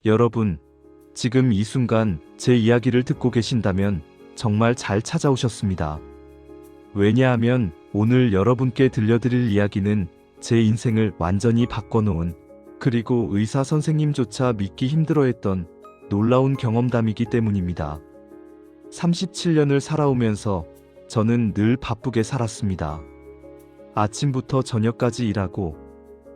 여러분, 지금 이 순간 제 이야기를 듣고 계신다면 정말 잘 찾아오셨습니다. 왜냐하면 오늘 여러분께 들려드릴 이야기는 제 인생을 완전히 바꿔놓은, 그리고 의사 선생님조차 믿기 힘들어했던 놀라운 경험담이기 때문입니다. 37년을 살아오면서 저는 늘 바쁘게 살았습니다. 아침부터 저녁까지 일하고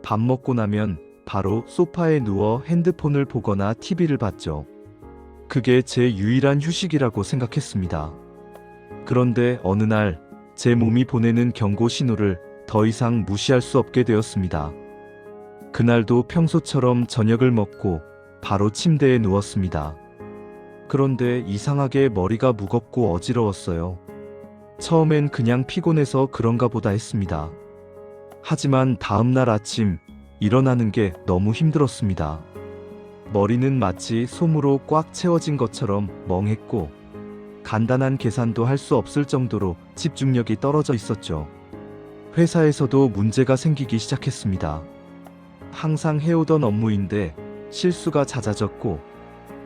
밥 먹고 나면 바로 소파에 누워 핸드폰을 보거나 TV를 봤죠. 그게 제 유일한 휴식이라고 생각했습니다. 그런데 어느 날 제 몸이 보내는 경고 신호를 더 이상 무시할 수 없게 되었습니다. 그날도 평소처럼 저녁을 먹고 바로 침대에 누웠습니다. 그런데 이상하게 머리가 무겁고 어지러웠어요. 처음엔 그냥 피곤해서 그런가 보다 했습니다. 하지만 다음날 아침 일어나는 게 너무 힘들었습니다. 머리는 마치 솜으로 꽉 채워진 것처럼 멍했고 간단한 계산도 할 수 없을 정도로 집중력이 떨어져 있었죠. 회사에서도 문제가 생기기 시작했습니다. 항상 해오던 업무인데 실수가 잦아졌고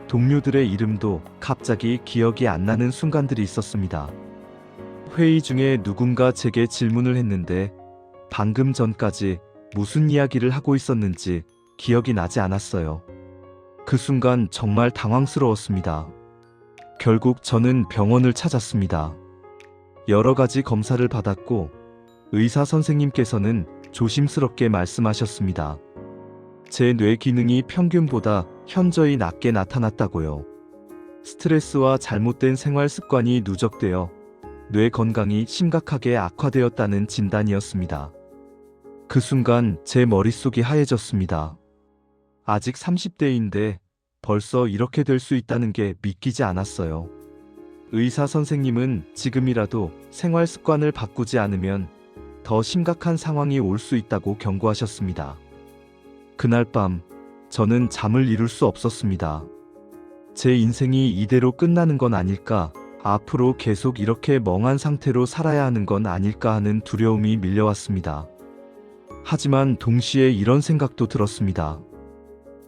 동료들의 이름도 갑자기 기억이 안 나는 순간들이 있었습니다. 회의 중에 누군가 제게 질문을 했는데 방금 전까지 무슨 이야기를 하고 있었는지 기억이 나지 않았어요. 그 순간 정말 당황스러웠습니다. 결국 저는 병원을 찾았습니다. 여러 가지 검사를 받았고 의사 선생님께서는 조심스럽게 말씀하셨습니다. 제 뇌 기능이 평균보다 현저히 낮게 나타났다고요. 스트레스와 잘못된 생활 습관이 누적되어 뇌 건강이 심각하게 악화되었다는 진단이었습니다. 그 순간 제 머릿속이 하얘졌습니다. 아직 30대인데 벌써 이렇게 될 수 있다는 게 믿기지 않았어요. 의사 선생님은 지금이라도 생활 습관을 바꾸지 않으면 더 심각한 상황이 올 수 있다고 경고하셨습니다. 그날 밤 저는 잠을 이룰 수 없었습니다. 제 인생이 이대로 끝나는 건 아닐까, 앞으로 계속 이렇게 멍한 상태로 살아야 하는 건 아닐까 하는 두려움이 밀려왔습니다. 하지만 동시에 이런 생각도 들었습니다.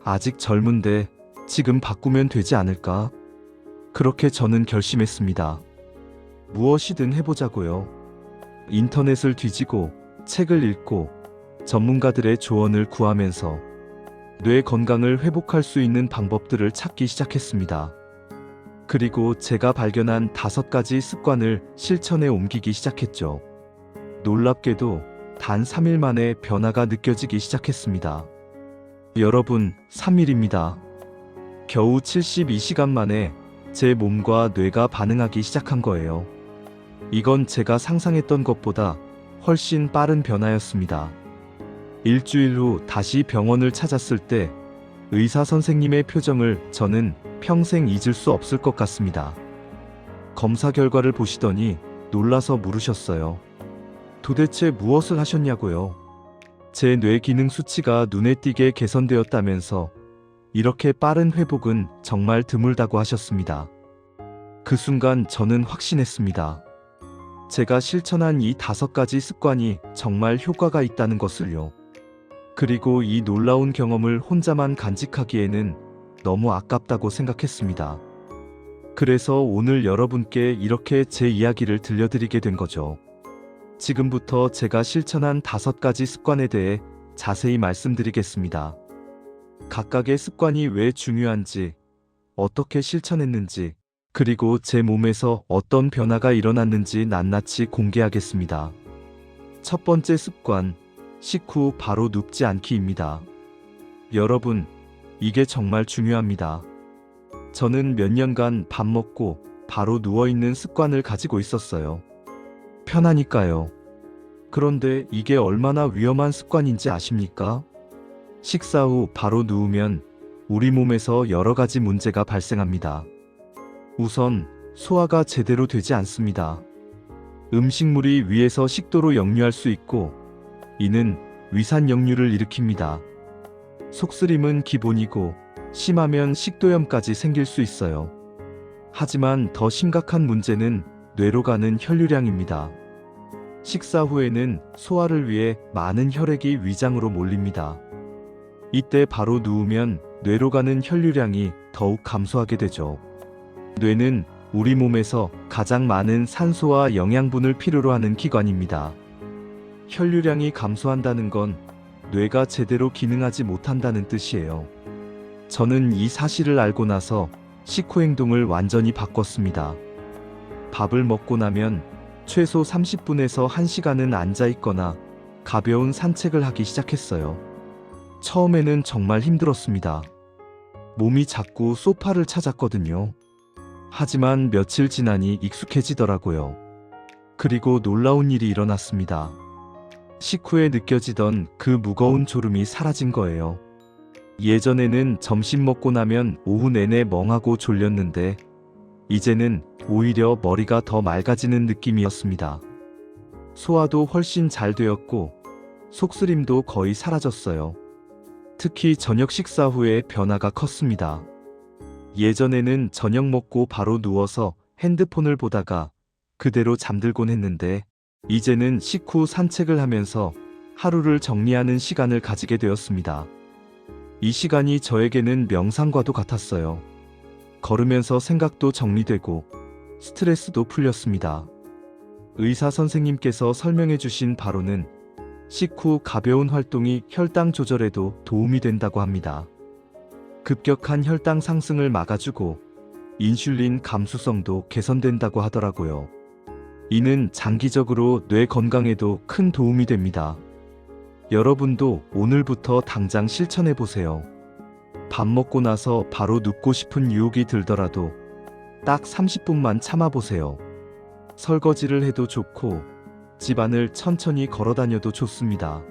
아직 젊은데 지금 바꾸면 되지 않을까? 그렇게 저는 결심했습니다. 무엇이든 해보자고요. 인터넷을 뒤지고 책을 읽고 전문가들의 조언을 구하면서 뇌 건강을 회복할 수 있는 방법들을 찾기 시작했습니다. 그리고 제가 발견한 5가지 습관을 실천에 옮기기 시작했죠. 놀랍게도 단 3일 만에 변화가 느껴지기 시작했습니다. 여러분, 3일입니다. 겨우 72시간 만에 제 몸과 뇌가 반응하기 시작한 거예요. 이건 제가 상상했던 것보다 훨씬 빠른 변화였습니다. 일주일 후 다시 병원을 찾았을 때 의사 선생님의 표정을 저는 평생 잊을 수 없을 것 같습니다. 검사 결과를 보시더니 놀라서 물으셨어요. 도대체 무엇을 하셨냐고요? 제 뇌 기능 수치가 눈에 띄게 개선되었다면서 이렇게 빠른 회복은 정말 드물다고 하셨습니다. 그 순간 저는 확신했습니다. 제가 실천한 이 5가지 습관이 정말 효과가 있다는 것을요. 그리고 이 놀라운 경험을 혼자만 간직하기에는 너무 아깝다고 생각했습니다. 그래서 오늘 여러분께 이렇게 제 이야기를 들려드리게 된 거죠. 지금부터 제가 실천한 5가지 습관에 대해 자세히 말씀드리겠습니다. 각각의 습관이 왜 중요한지, 어떻게 실천했는지, 그리고 제 몸에서 어떤 변화가 일어났는지 낱낱이 공개하겠습니다. 첫 번째 습관, 식후 바로 눕지 않기입니다. 여러분, 이게 정말 중요합니다. 저는 몇 년간 밥 먹고 바로 누워있는 습관을 가지고 있었어요. 편하니까요. 그런데 이게 얼마나 위험한 습관인지 아십니까? 식사 후 바로 누우면 우리 몸에서 여러 가지 문제가 발생합니다. 우선 소화가 제대로 되지 않습니다. 음식물이 위에서 식도로 역류할 수 있고 이는 위산 역류를 일으킵니다. 속쓰림은 기본이고 심하면 식도염까지 생길 수 있어요. 하지만 더 심각한 문제는 뇌로 가는 혈류량입니다. 식사 후에는 소화를 위해 많은 혈액이 위장으로 몰립니다. 이때 바로 누우면 뇌로 가는 혈류량이 더욱 감소하게 되죠. 뇌는 우리 몸에서 가장 많은 산소와 영양분을 필요로 하는 기관입니다. 혈류량이 감소한다는 건 뇌가 제대로 기능하지 못한다는 뜻이에요. 저는 이 사실을 알고 나서 식후 행동을 완전히 바꿨습니다. 밥을 먹고 나면 최소 30분에서 1시간은 앉아 있거나 가벼운 산책을 하기 시작했어요. 처음에는 정말 힘들었습니다. 몸이 자꾸 소파를 찾았거든요. 하지만 며칠 지나니 익숙해지더라고요. 그리고 놀라운 일이 일어났습니다. 식후에 느껴지던 그 무거운 졸음이 사라진 거예요. 예전에는 점심 먹고 나면 오후 내내 멍하고 졸렸는데 이제는 오히려 머리가 더 맑아지는 느낌이었습니다. 소화도 훨씬 잘 되었고 속쓰림도 거의 사라졌어요. 특히 저녁 식사 후에 변화가 컸습니다. 예전에는 저녁 먹고 바로 누워서 핸드폰을 보다가 그대로 잠들곤 했는데 이제는 식후 산책을 하면서 하루를 정리하는 시간을 가지게 되었습니다. 이 시간이 저에게는 명상과도 같았어요. 걸으면서 생각도 정리되고 스트레스도 풀렸습니다. 의사 선생님께서 설명해 주신 바로는 식후 가벼운 활동이 혈당 조절에도 도움이 된다고 합니다. 급격한 혈당 상승을 막아주고 인슐린 감수성도 개선된다고 하더라고요. 이는 장기적으로 뇌 건강에도 큰 도움이 됩니다. 여러분도 오늘부터 당장 실천해 보세요. 밥 먹고 나서 바로 눕고 싶은 유혹이 들더라도 딱 30분만 참아보세요. 설거지를 해도 좋고 집안을 천천히 걸어 다녀도 좋습니다.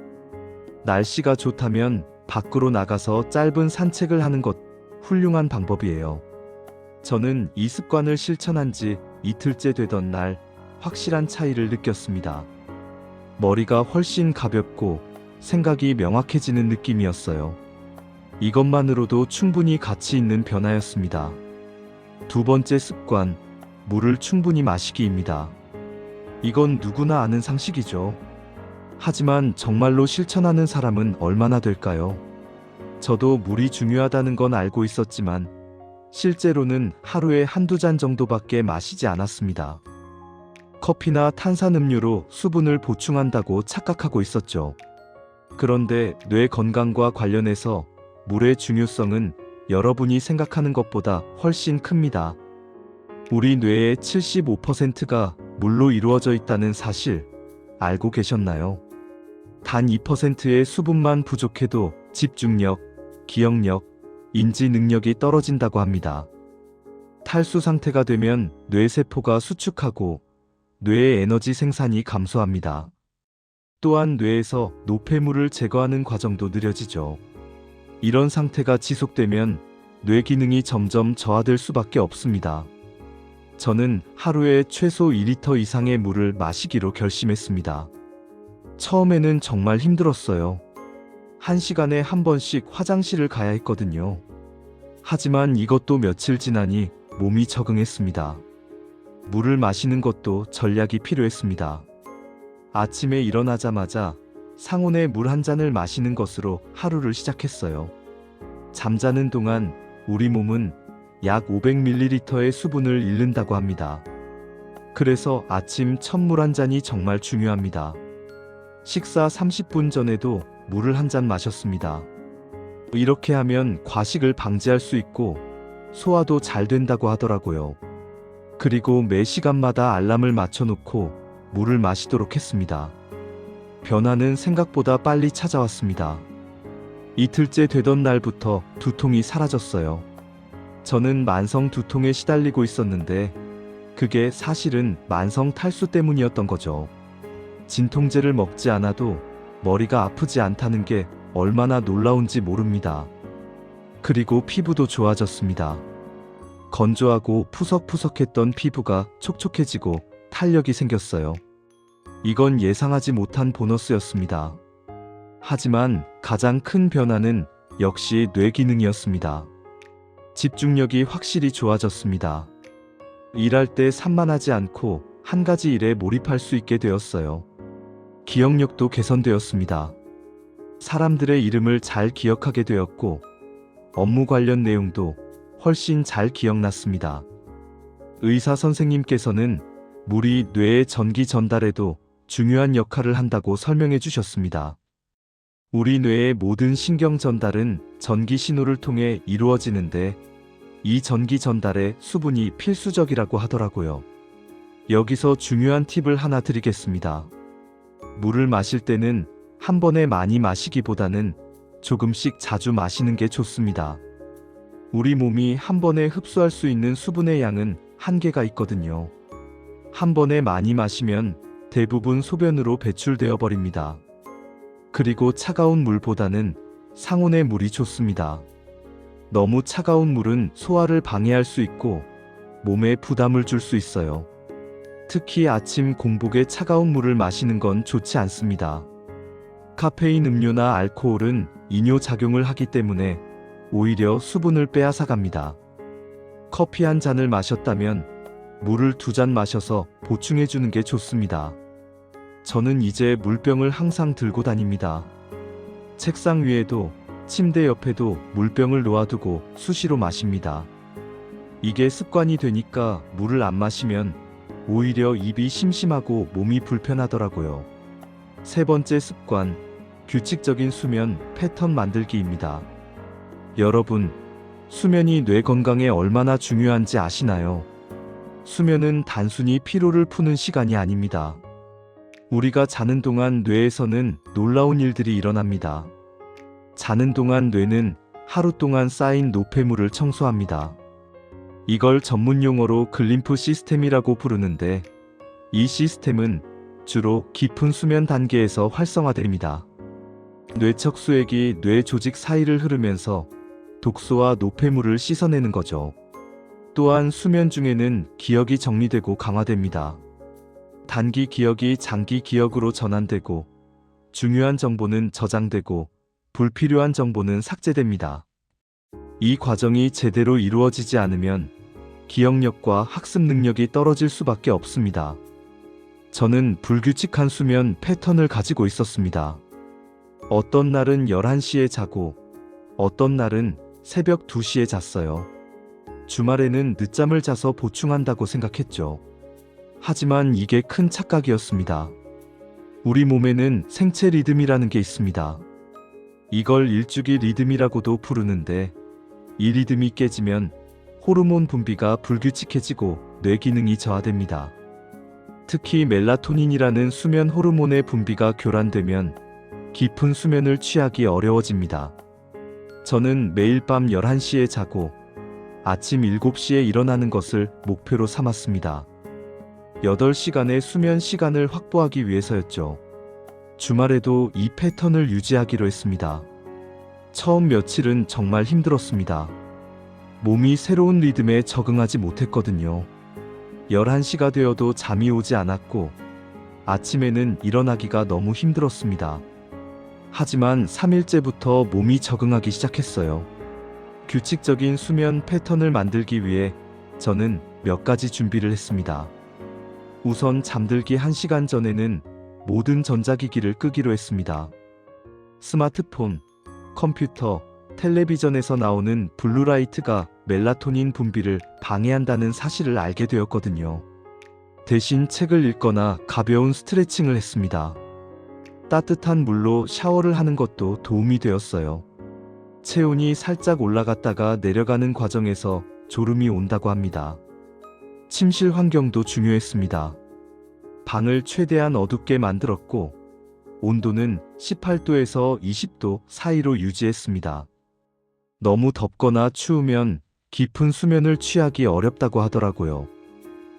날씨가 좋다면 밖으로 나가서 짧은 산책을 하는 것 훌륭한 방법이에요. 저는 이 습관을 실천한 지 이틀째 되던 날 확실한 차이를 느꼈습니다. 머리가 훨씬 가볍고 생각이 명확해지는 느낌이었어요. 이것만으로도 충분히 가치 있는 변화였습니다. 두 번째 습관, 물을 충분히 마시기입니다. 이건 누구나 아는 상식이죠. 하지만 정말로 실천하는 사람은 얼마나 될까요? 저도 물이 중요하다는 건 알고 있었지만 실제로는 하루에 한두 잔 정도밖에 마시지 않았습니다. 커피나 탄산음료로 수분을 보충한다고 착각하고 있었죠. 그런데 뇌 건강과 관련해서 물의 중요성은 여러분이 생각하는 것보다 훨씬 큽니다. 우리 뇌의 75%가 물로 이루어져 있다는 사실 알고 계셨나요? 단 2%의 수분만 부족해도 집중력, 기억력, 인지 능력이 떨어진다고 합니다. 탈수 상태가 되면 뇌세포가 수축하고 뇌의 에너지 생산이 감소합니다. 또한 뇌에서 노폐물을 제거하는 과정도 느려지죠. 이런 상태가 지속되면 뇌 기능이 점점 저하될 수밖에 없습니다. 저는 하루에 최소 2리터 이상의 물을 마시기로 결심했습니다. 처음에는 정말 힘들었어요. 1시간에 한 번씩 화장실을 가야 했거든요. 하지만 이것도 며칠 지나니 몸이 적응했습니다. 물을 마시는 것도 전략이 필요했습니다. 아침에 일어나자마자 상온에 물 한 잔을 마시는 것으로 하루를 시작했어요. 잠자는 동안 우리 몸은 약 500ml의 수분을 잃는다고 합니다. 그래서 아침 첫 물 한 잔이 정말 중요합니다. 식사 30분 전에도 물을 한 잔 마셨습니다. 이렇게 하면 과식을 방지할 수 있고 소화도 잘 된다고 하더라고요. 그리고 매 시간마다 알람을 맞춰놓고 물을 마시도록 했습니다. 변화는 생각보다 빨리 찾아왔습니다. 이틀째 되던 날부터 두통이 사라졌어요. 저는 만성 두통에 시달리고 있었는데 그게 사실은 만성 탈수 때문이었던 거죠. 진통제를 먹지 않아도 머리가 아프지 않다는 게 얼마나 놀라운지 모릅니다. 그리고 피부도 좋아졌습니다. 건조하고 푸석푸석했던 피부가 촉촉해지고 탄력이 생겼어요. 이건 예상하지 못한 보너스였습니다. 하지만 가장 큰 변화는 역시 뇌 기능이었습니다. 집중력이 확실히 좋아졌습니다. 일할 때 산만하지 않고 한 가지 일에 몰입할 수 있게 되었어요. 기억력도 개선되었습니다. 사람들의 이름을 잘 기억하게 되었고 업무 관련 내용도 훨씬 잘 기억났습니다. 의사 선생님께서는 물이 뇌의 전기 전달에도 중요한 역할을 한다고 설명해 주셨습니다. 우리 뇌의 모든 신경 전달은 전기 신호를 통해 이루어지는데 이 전기 전달에 수분이 필수적이라고 하더라고요. 여기서 중요한 팁을 하나 드리겠습니다. 물을 마실 때는 한 번에 많이 마시기보다는 조금씩 자주 마시는 게 좋습니다. 우리 몸이 한 번에 흡수할 수 있는 수분의 양은 한계가 있거든요. 한 번에 많이 마시면 대부분 소변으로 배출되어 버립니다. 그리고 차가운 물보다는 상온의 물이 좋습니다. 너무 차가운 물은 소화를 방해할 수 있고 몸에 부담을 줄 수 있어요. 특히 아침 공복에 차가운 물을 마시는 건 좋지 않습니다. 카페인 음료나 알코올은 이뇨 작용을 하기 때문에 오히려 수분을 빼앗아갑니다. 커피 한 잔을 마셨다면 물을 2잔 마셔서 보충해 주는 게 좋습니다. 저는 이제 물병을 항상 들고 다닙니다. 책상 위에도 침대 옆에도 물병을 놓아두고 수시로 마십니다. 이게 습관이 되니까 물을 안 마시면 오히려 입이 심심하고 몸이 불편하더라고요. 세 번째 습관, 규칙적인 수면 패턴 만들기입니다. 여러분, 수면이 뇌 건강에 얼마나 중요한지 아시나요? 수면은 단순히 피로를 푸는 시간이 아닙니다. 우리가 자는 동안 뇌에서는 놀라운 일들이 일어납니다. 자는 동안 뇌는 하루 동안 쌓인 노폐물을 청소합니다. 이걸 전문 용어로 글림프 시스템이라고 부르는데 이 시스템은 주로 깊은 수면 단계에서 활성화됩니다. 뇌척 수액이 뇌 조직 사이를 흐르면서 독소와 노폐물을 씻어내는 거죠. 또한 수면 중에는 기억이 정리되고 강화됩니다. 단기 기억이 장기 기억으로 전환되고 중요한 정보는 저장되고 불필요한 정보는 삭제됩니다. 이 과정이 제대로 이루어지지 않으면 기억력과 학습 능력이 떨어질 수밖에 없습니다. 저는 불규칙한 수면 패턴을 가지고 있었습니다. 어떤 날은 11시에 자고 어떤 날은 새벽 2시에 잤어요. 주말에는 늦잠을 자서 보충한다고 생각했죠. 하지만 이게 큰 착각이었습니다. 우리 몸에는 생체 리듬이라는 게 있습니다. 이걸 일주기 리듬이라고도 부르는데 이 리듬이 깨지면 호르몬 분비가 불규칙해지고 뇌 기능이 저하됩니다. 특히 멜라토닌이라는 수면 호르몬의 분비가 교란되면 깊은 수면을 취하기 어려워집니다. 저는 매일 밤 11시에 자고 아침 7시에 일어나는 것을 목표로 삼았습니다. 8시간의 수면 시간을 확보하기 위해서였죠. 주말에도 이 패턴을 유지하기로 했습니다. 처음 며칠은 정말 힘들었습니다. 몸이 새로운 리듬에 적응하지 못했거든요. 11시가 되어도 잠이 오지 않았고 아침에는 일어나기가 너무 힘들었습니다. 하지만 3일째부터 몸이 적응하기 시작했어요. 규칙적인 수면 패턴을 만들기 위해 저는 몇 가지 준비를 했습니다. 우선 잠들기 1시간 전에는 모든 전자기기를 끄기로 했습니다. 스마트폰, 컴퓨터, 텔레비전에서 나오는 블루라이트가 멜라토닌 분비를 방해한다는 사실을 알게 되었거든요. 대신 책을 읽거나 가벼운 스트레칭을 했습니다. 따뜻한 물로 샤워를 하는 것도 도움이 되었어요. 체온이 살짝 올라갔다가 내려가는 과정에서 졸음이 온다고 합니다. 침실 환경도 중요했습니다. 방을 최대한 어둡게 만들었고 온도는 18도에서 20도 사이로 유지했습니다. 너무 덥거나 추우면 깊은 수면을 취하기 어렵다고 하더라고요.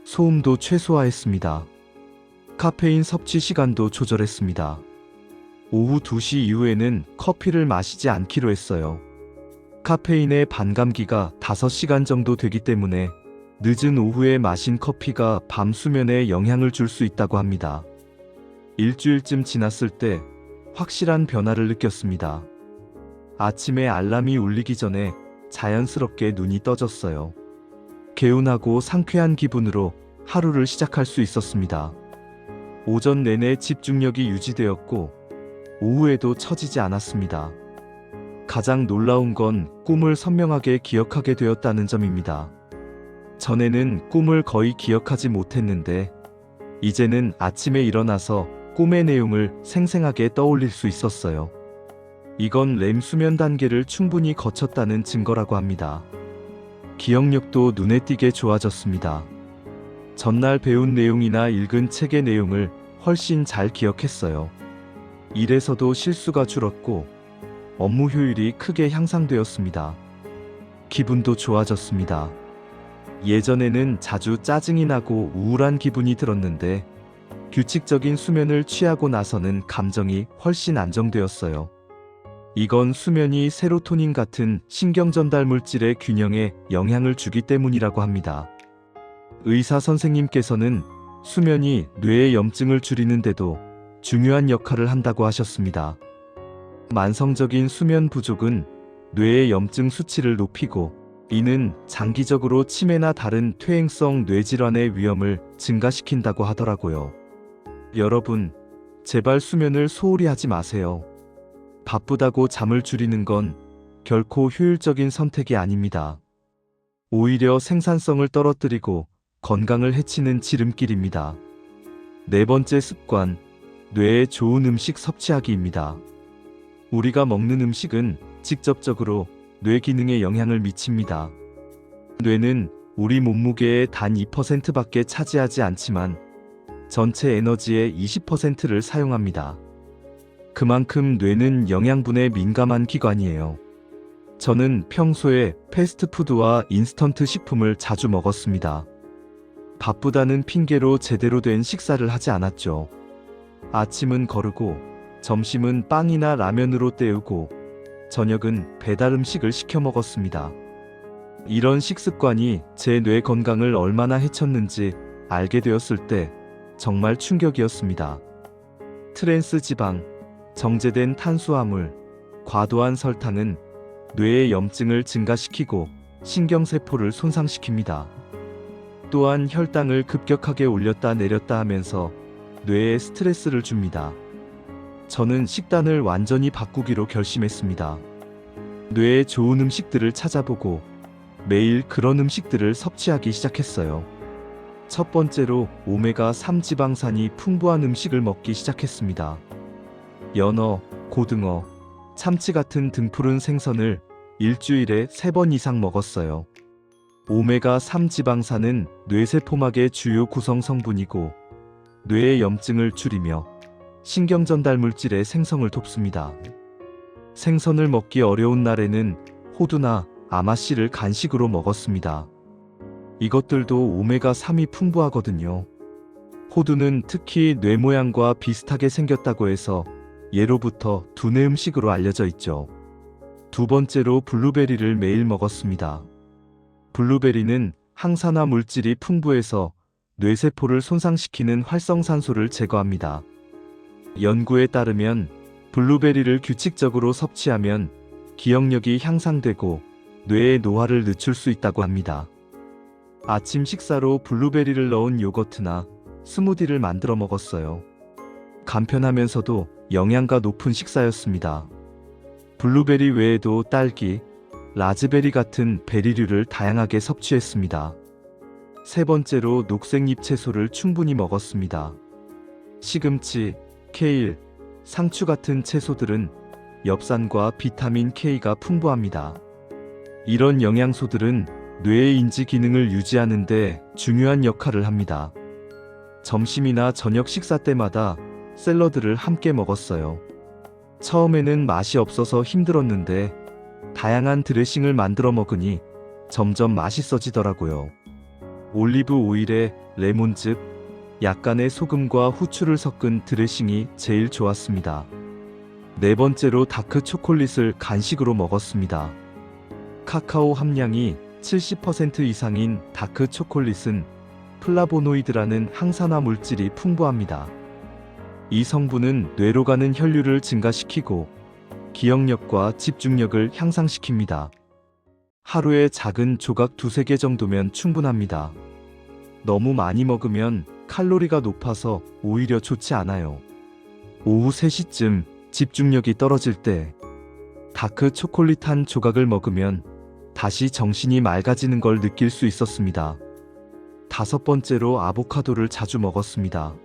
소음도 최소화했습니다. 카페인 섭취 시간도 조절했습니다. 오후 2시 이후에는 커피를 마시지 않기로 했어요. 카페인의 반감기가 5시간 정도 되기 때문에 늦은 오후에 마신 커피가 밤 수면에 영향을 줄 수 있다고 합니다. 일주일쯤 지났을 때 확실한 변화를 느꼈습니다. 아침에 알람이 울리기 전에 자연스럽게 눈이 떠졌어요. 개운하고 상쾌한 기분으로 하루를 시작할 수 있었습니다. 오전 내내 집중력이 유지되었고 오후에도 처지지 않았습니다. 가장 놀라운 건 꿈을 선명하게 기억하게 되었다는 점입니다. 전에는 꿈을 거의 기억하지 못했는데 이제는 아침에 일어나서 꿈의 내용을 생생하게 떠올릴 수 있었어요. 이건 렘 수면 단계를 충분히 거쳤다는 증거라고 합니다. 기억력도 눈에 띄게 좋아졌습니다. 전날 배운 내용이나 읽은 책의 내용을 훨씬 잘 기억했어요. 일에서도 실수가 줄었고 업무 효율이 크게 향상되었습니다. 기분도 좋아졌습니다. 예전에는 자주 짜증이 나고 우울한 기분이 들었는데 규칙적인 수면을 취하고 나서는 감정이 훨씬 안정되었어요. 이건 수면이 세로토닌 같은 신경 전달 물질의 균형에 영향을 주기 때문이라고 합니다. 의사 선생님께서는 수면이 뇌의 염증을 줄이는데도 중요한 역할을 한다고 하셨습니다. 만성적인 수면 부족은 뇌의 염증 수치를 높이고 이는 장기적으로 치매나 다른 퇴행성 뇌질환의 위험을 증가시킨다고 하더라고요. 여러분, 제발 수면을 소홀히 하지 마세요. 바쁘다고 잠을 줄이는 건 결코 효율적인 선택이 아닙니다. 오히려 생산성을 떨어뜨리고 건강을 해치는 지름길입니다. 네 번째 습관, 뇌에 좋은 음식 섭취하기입니다. 우리가 먹는 음식은 직접적으로 뇌 기능에 영향을 미칩니다. 뇌는 우리 몸무게의 단 2%밖에 차지하지 않지만 전체 에너지의 20%를 사용합니다. 그만큼 뇌는 영양분에 민감한 기관이에요. 저는 평소에 패스트푸드와 인스턴트 식품을 자주 먹었습니다. 바쁘다는 핑계로 제대로 된 식사를 하지 않았죠. 아침은 거르고 점심은 빵이나 라면으로 때우고 저녁은 배달 음식을 시켜 먹었습니다. 이런 식습관이 제 뇌 건강을 얼마나 해쳤는지 알게 되었을 때 정말 충격이었습니다. 트랜스 지방, 정제된 탄수화물, 과도한 설탕은 뇌의 염증을 증가시키고 신경세포를 손상시킵니다. 또한 혈당을 급격하게 올렸다 내렸다 하면서 뇌에 스트레스를 줍니다. 저는 식단을 완전히 바꾸기로 결심했습니다. 뇌에 좋은 음식들을 찾아보고 매일 그런 음식들을 섭취하기 시작했어요. 첫 번째로 오메가3 지방산이 풍부한 음식을 먹기 시작했습니다. 연어, 고등어, 참치 같은 등푸른 생선을 일주일에 3번 이상 먹었어요. 오메가3 지방산은 뇌세포막의 주요 구성 성분이고 뇌의 염증을 줄이며 신경 전달 물질의 생성을 돕습니다. 생선을 먹기 어려운 날에는 호두나 아마씨를 간식으로 먹었습니다. 이것들도 오메가3이 풍부하거든요. 호두는 특히 뇌 모양과 비슷하게 생겼다고 해서 예로부터 두뇌 음식으로 알려져 있죠. 두 번째로 블루베리를 매일 먹었습니다. 블루베리는 항산화 물질이 풍부해서 뇌세포를 손상시키는 활성산소를 제거합니다. 연구에 따르면 블루베리를 규칙적으로 섭취하면 기억력이 향상되고 뇌의 노화를 늦출 수 있다고 합니다. 아침 식사로 블루베리를 넣은 요거트나 스무디를 만들어 먹었어요. 간편하면서도 영양가 높은 식사였습니다. 블루베리 외에도 딸기, 라즈베리 같은 베리류를 다양하게 섭취했습니다. 세 번째로 녹색잎 채소를 충분히 먹었습니다. 시금치, 케일, 상추 같은 채소들은 엽산과 비타민 K가 풍부합니다. 이런 영양소들은 뇌의 인지 기능을 유지하는 데 중요한 역할을 합니다. 점심이나 저녁 식사 때마다 샐러드를 함께 먹었어요. 처음에는 맛이 없어서 힘들었는데 다양한 드레싱을 만들어 먹으니 점점 맛있어지더라고요. 올리브 오일에 레몬즙, 약간의 소금과 후추를 섞은 드레싱이 제일 좋았습니다. 네 번째로 다크 초콜릿을 간식으로 먹었습니다. 카카오 함량이 70% 이상인 다크 초콜릿은 플라보노이드라는 항산화 물질이 풍부합니다. 이 성분은 뇌로 가는 혈류를 증가시키고 기억력과 집중력을 향상시킵니다. 하루에 작은 조각 2-3개 정도면 충분합니다. 너무 많이 먹으면 칼로리가 높아서 오히려 좋지 않아요. 오후 3시쯤 집중력이 떨어질 때 다크 초콜릿 한 조각을 먹으면 다시 정신이 맑아지는 걸 느낄 수 있었습니다. 5번째로 아보카도를 자주 먹었습니다.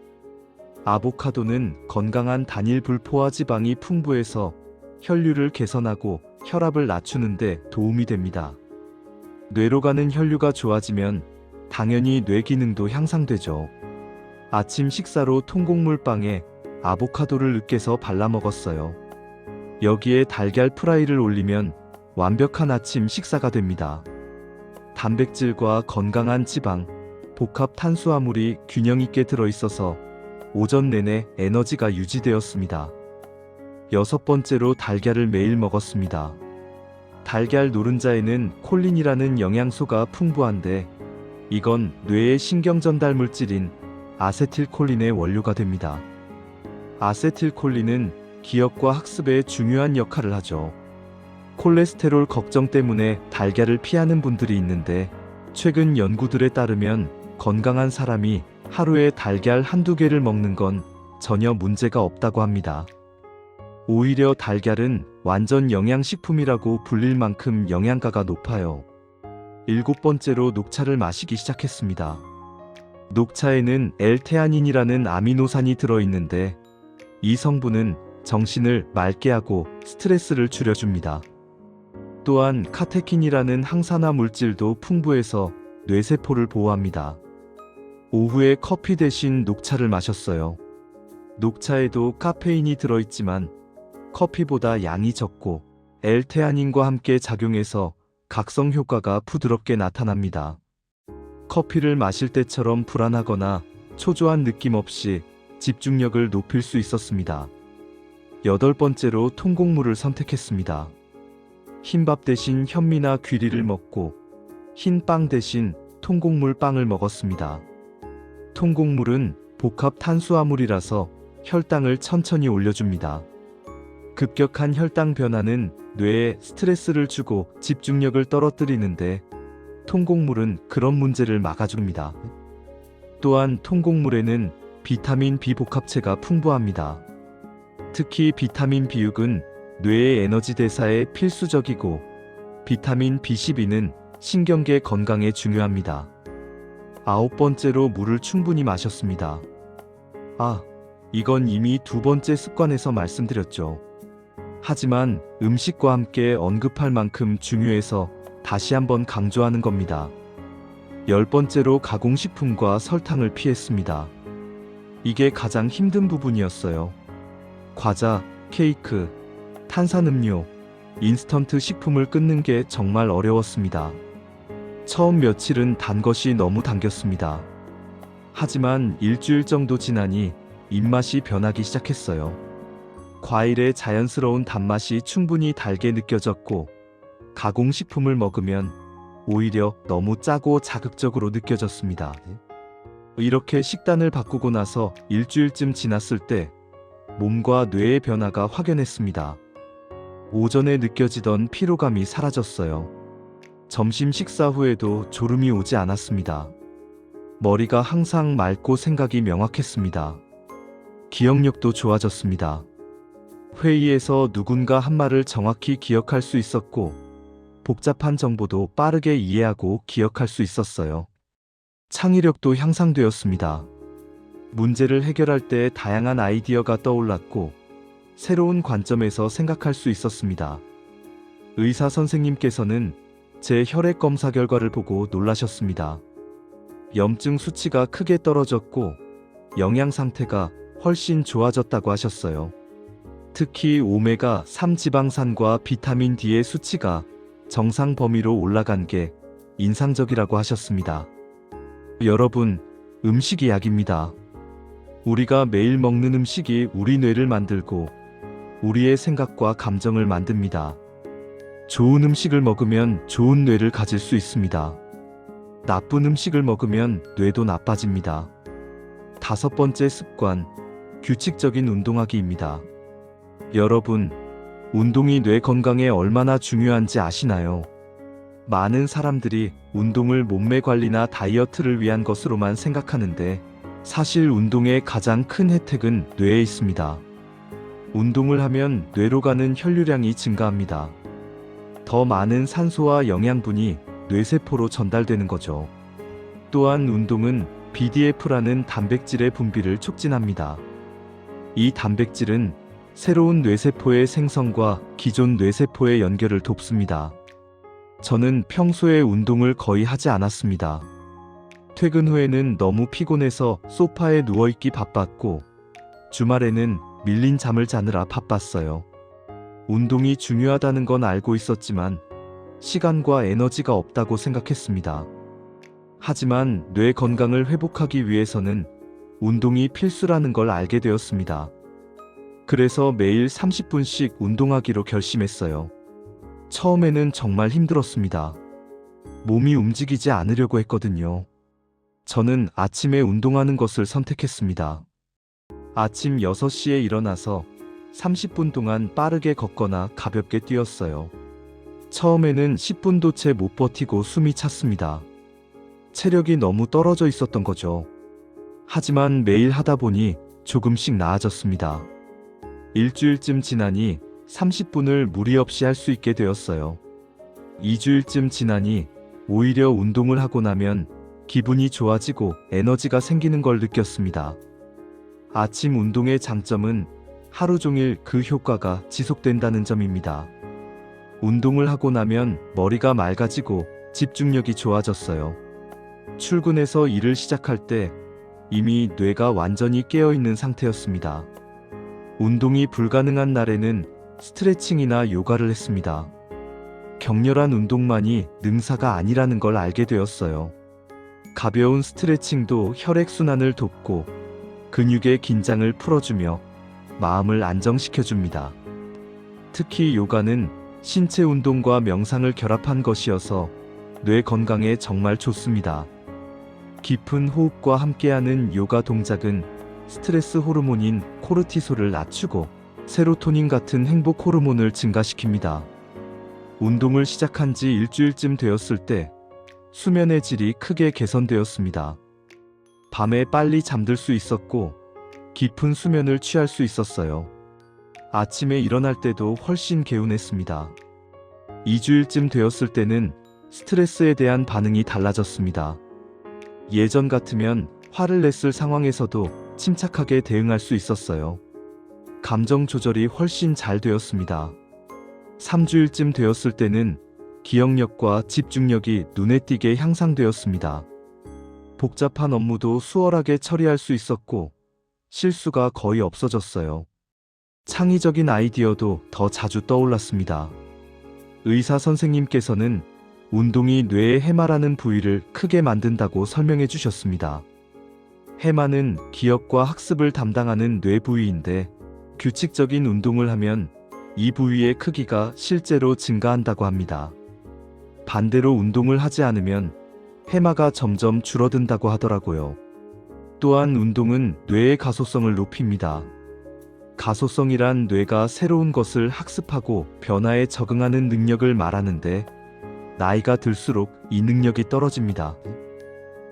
아보카도는 건강한 단일 불포화 지방이 풍부해서 혈류를 개선하고 혈압을 낮추는데 도움이 됩니다. 뇌로 가는 혈류가 좋아지면 당연히 뇌 기능도 향상되죠. 아침 식사로 통곡물빵에 아보카도를 으깨서 발라 먹었어요. 여기에 달걀 프라이를 올리면 완벽한 아침 식사가 됩니다. 단백질과 건강한 지방, 복합 탄수화물이 균형 있게 들어있어서 오전 내내 에너지가 유지되었습니다. 6번째로 달걀을 매일 먹었습니다. 달걀 노른자에는 콜린이라는 영양소가 풍부한데 이건 뇌의 신경 전달 물질인 아세틸콜린의 원료가 됩니다. 아세틸콜린은 기억과 학습에 중요한 역할을 하죠. 콜레스테롤 걱정 때문에 달걀을 피하는 분들이 있는데 최근 연구들에 따르면 건강한 사람이 하루에 달걀 한두 개를 먹는 건 전혀 문제가 없다고 합니다. 오히려 달걀은 완전 영양식품이라고 불릴 만큼 영양가가 높아요. 7번째로 녹차를 마시기 시작했습니다. 녹차에는 L테아닌이라는 아미노산이 들어있는데 이 성분은 정신을 맑게 하고 스트레스를 줄여줍니다. 또한 카테킨이라는 항산화 물질도 풍부해서 뇌세포를 보호합니다. 오후에 커피 대신 녹차를 마셨어요. 녹차에도 카페인이 들어있지만 커피보다 양이 적고 L테아닌과 함께 작용해서 각성 효과가 부드럽게 나타납니다. 커피를 마실 때처럼 불안하거나 초조한 느낌 없이 집중력을 높일 수 있었습니다. 8번째로 통곡물을 선택했습니다. 흰밥 대신 현미나 귀리를 먹고 흰 빵 대신 통곡물 빵을 먹었습니다. 통곡물은 복합 탄수화물이라서 혈당을 천천히 올려줍니다. 급격한 혈당 변화는 뇌에 스트레스를 주고 집중력을 떨어뜨리는데 통곡물은 그런 문제를 막아줍니다. 또한 통곡물에는 비타민 B 복합체가 풍부합니다. 특히 비타민 B6은 뇌의 에너지 대사에 필수적이고 비타민 B12는 신경계 건강에 중요합니다. 9번째로 물을 충분히 마셨습니다. 이건 이미 2번째 습관에서 말씀드렸죠. 하지만 음식과 함께 언급할 만큼 중요해서 다시 한번 강조하는 겁니다. 10번째로 가공식품과 설탕을 피했습니다. 이게 가장 힘든 부분이었어요. 과자, 케이크, 탄산음료, 인스턴트 식품을 끊는 게 정말 어려웠습니다. 처음 며칠은 단 것이 너무 당겼습니다. 하지만 일주일 정도 지나니 입맛이 변하기 시작했어요. 과일의 자연스러운 단맛이 충분히 달게 느껴졌고 가공식품을 먹으면 오히려 너무 짜고 자극적으로 느껴졌습니다. 이렇게 식단을 바꾸고 나서 일주일쯤 지났을 때 몸과 뇌의 변화가 확연했습니다. 오전에 느껴지던 피로감이 사라졌어요. 점심 식사 후에도 졸음이 오지 않았습니다. 머리가 항상 맑고 생각이 명확했습니다. 기억력도 좋아졌습니다. 회의에서 누군가 한 말을 정확히 기억할 수 있었고 복잡한 정보도 빠르게 이해하고 기억할 수 있었어요. 창의력도 향상되었습니다. 문제를 해결할 때 다양한 아이디어가 떠올랐고 새로운 관점에서 생각할 수 있었습니다. 의사 선생님께서는 제 혈액 검사 결과를 보고 놀라셨습니다. 염증 수치가 크게 떨어졌고 영양 상태가 훨씬 좋아졌다고 하셨어요. 특히 오메가3 지방산과 비타민 D의 수치가 정상 범위로 올라간 게 인상적이라고 하셨습니다. 여러분, 음식이 약입니다. 우리가 매일 먹는 음식이 우리 뇌를 만들고 우리의 생각과 감정을 만듭니다. 좋은 음식을 먹으면 좋은 뇌를 가질 수 있습니다. 나쁜 음식을 먹으면 뇌도 나빠집니다. 5번째 습관, 규칙적인 운동하기입니다. 여러분, 운동이 뇌 건강에 얼마나 중요한지 아시나요? 많은 사람들이 운동을 몸매 관리나 다이어트를 위한 것으로만 생각하는데 사실 운동의 가장 큰 혜택은 뇌에 있습니다. 운동을 하면 뇌로 가는 혈류량이 증가합니다. 더 많은 산소와 영양분이 뇌세포로 전달되는 거죠. 또한 운동은 BDF라는 단백질의 분비를 촉진합니다. 이 단백질은 새로운 뇌세포의 생성과 기존 뇌세포의 연결을 돕습니다. 저는 평소에 운동을 거의 하지 않았습니다. 퇴근 후에는 너무 피곤해서 소파에 누워있기 바빴고, 주말에는 밀린 잠을 자느라 바빴어요. 운동이 중요하다는 건 알고 있었지만 시간과 에너지가 없다고 생각했습니다. 하지만 뇌 건강을 회복하기 위해서는 운동이 필수라는 걸 알게 되었습니다. 그래서 매일 30분씩 운동하기로 결심했어요. 처음에는 정말 힘들었습니다. 몸이 움직이지 않으려고 했거든요. 저는 아침에 운동하는 것을 선택했습니다. 아침 6시에 일어나서 30분 동안 빠르게 걷거나 가볍게 뛰었어요. 처음에는 10분도 채 못 버티고 숨이 찼습니다. 체력이 너무 떨어져 있었던 거죠. 하지만 매일 하다 보니 조금씩 나아졌습니다. 일주일쯤 지나니 30분을 무리 없이 할 수 있게 되었어요. 2주일쯤 지나니 오히려 운동을 하고 나면 기분이 좋아지고 에너지가 생기는 걸 느꼈습니다. 아침 운동의 장점은 하루 종일 그 효과가 지속된다는 점입니다. 운동을 하고 나면 머리가 맑아지고 집중력이 좋아졌어요. 출근해서 일을 시작할 때 이미 뇌가 완전히 깨어있는 상태였습니다. 운동이 불가능한 날에는 스트레칭이나 요가를 했습니다. 격렬한 운동만이 능사가 아니라는 걸 알게 되었어요. 가벼운 스트레칭도 혈액순환을 돕고 근육의 긴장을 풀어주며 마음을 안정시켜줍니다. 특히 요가는 신체 운동과 명상을 결합한 것이어서 뇌 건강에 정말 좋습니다. 깊은 호흡과 함께하는 요가 동작은 스트레스 호르몬인 코르티솔을 낮추고 세로토닌 같은 행복 호르몬을 증가시킵니다. 운동을 시작한 지 일주일쯤 되었을 때 수면의 질이 크게 개선되었습니다. 밤에 빨리 잠들 수 있었고 깊은 수면을 취할 수 있었어요. 아침에 일어날 때도 훨씬 개운했습니다. 2주일쯤 되었을 때는 스트레스에 대한 반응이 달라졌습니다. 예전 같으면 화를 냈을 상황에서도 침착하게 대응할 수 있었어요. 감정 조절이 훨씬 잘 되었습니다. 3주일쯤 되었을 때는 기억력과 집중력이 눈에 띄게 향상되었습니다. 복잡한 업무도 수월하게 처리할 수 있었고 실수가 거의 없어졌어요. 창의적인 아이디어도 더 자주 떠올랐습니다. 의사 선생님께서는 운동이 뇌의 해마라는 부위를 크게 만든다고 설명해 주셨습니다. 해마는 기억과 학습을 담당하는 뇌 부위인데 규칙적인 운동을 하면 이 부위의 크기가 실제로 증가한다고 합니다. 반대로 운동을 하지 않으면 해마가 점점 줄어든다고 하더라고요. 또한 운동은 뇌의 가소성을 높입니다. 가소성이란 뇌가 새로운 것을 학습하고 변화에 적응하는 능력을 말하는데 나이가 들수록 이 능력이 떨어집니다.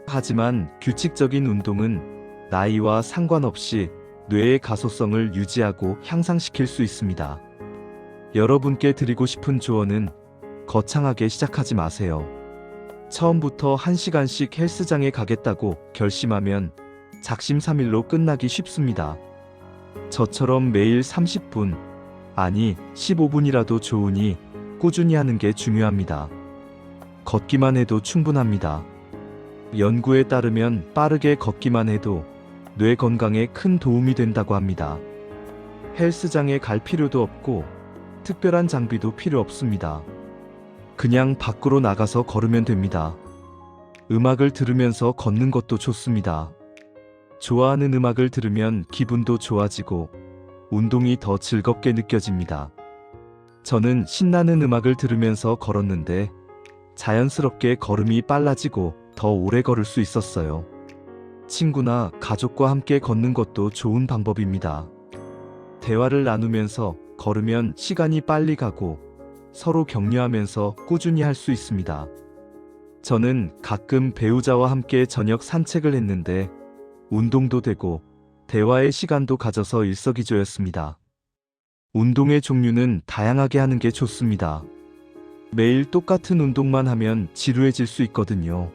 하지만 규칙적인 운동은 나이와 상관없이 뇌의 가소성을 유지하고 향상시킬 수 있습니다. 여러분께 드리고 싶은 조언은 거창하게 시작하지 마세요. 처음부터 1시간씩 헬스장에 가겠다고 결심하면 작심삼일로 끝나기 쉽습니다. 저처럼 매일 30분, 아니 15분이라도 좋으니 꾸준히 하는 게 중요합니다. 걷기만 해도 충분합니다. 연구에 따르면 빠르게 걷기만 해도 뇌 건강에 큰 도움이 된다고 합니다. 헬스장에 갈 필요도 없고 특별한 장비도 필요 없습니다. 그냥 밖으로 나가서 걸으면 됩니다. 음악을 들으면서 걷는 것도 좋습니다. 좋아하는 음악을 들으면 기분도 좋아지고 운동이 더 즐겁게 느껴집니다. 저는 신나는 음악을 들으면서 걸었는데 자연스럽게 걸음이 빨라지고 더 오래 걸을 수 있었어요. 친구나 가족과 함께 걷는 것도 좋은 방법입니다. 대화를 나누면서 걸으면 시간이 빨리 가고 서로 격려하면서 꾸준히 할 수 있습니다. 저는 가끔 배우자와 함께 저녁 산책을 했는데 운동도 되고 대화의 시간도 가져서 일석이조였습니다. 운동의 종류는 다양하게 하는 게 좋습니다. 매일 똑같은 운동만 하면 지루해질 수 있거든요.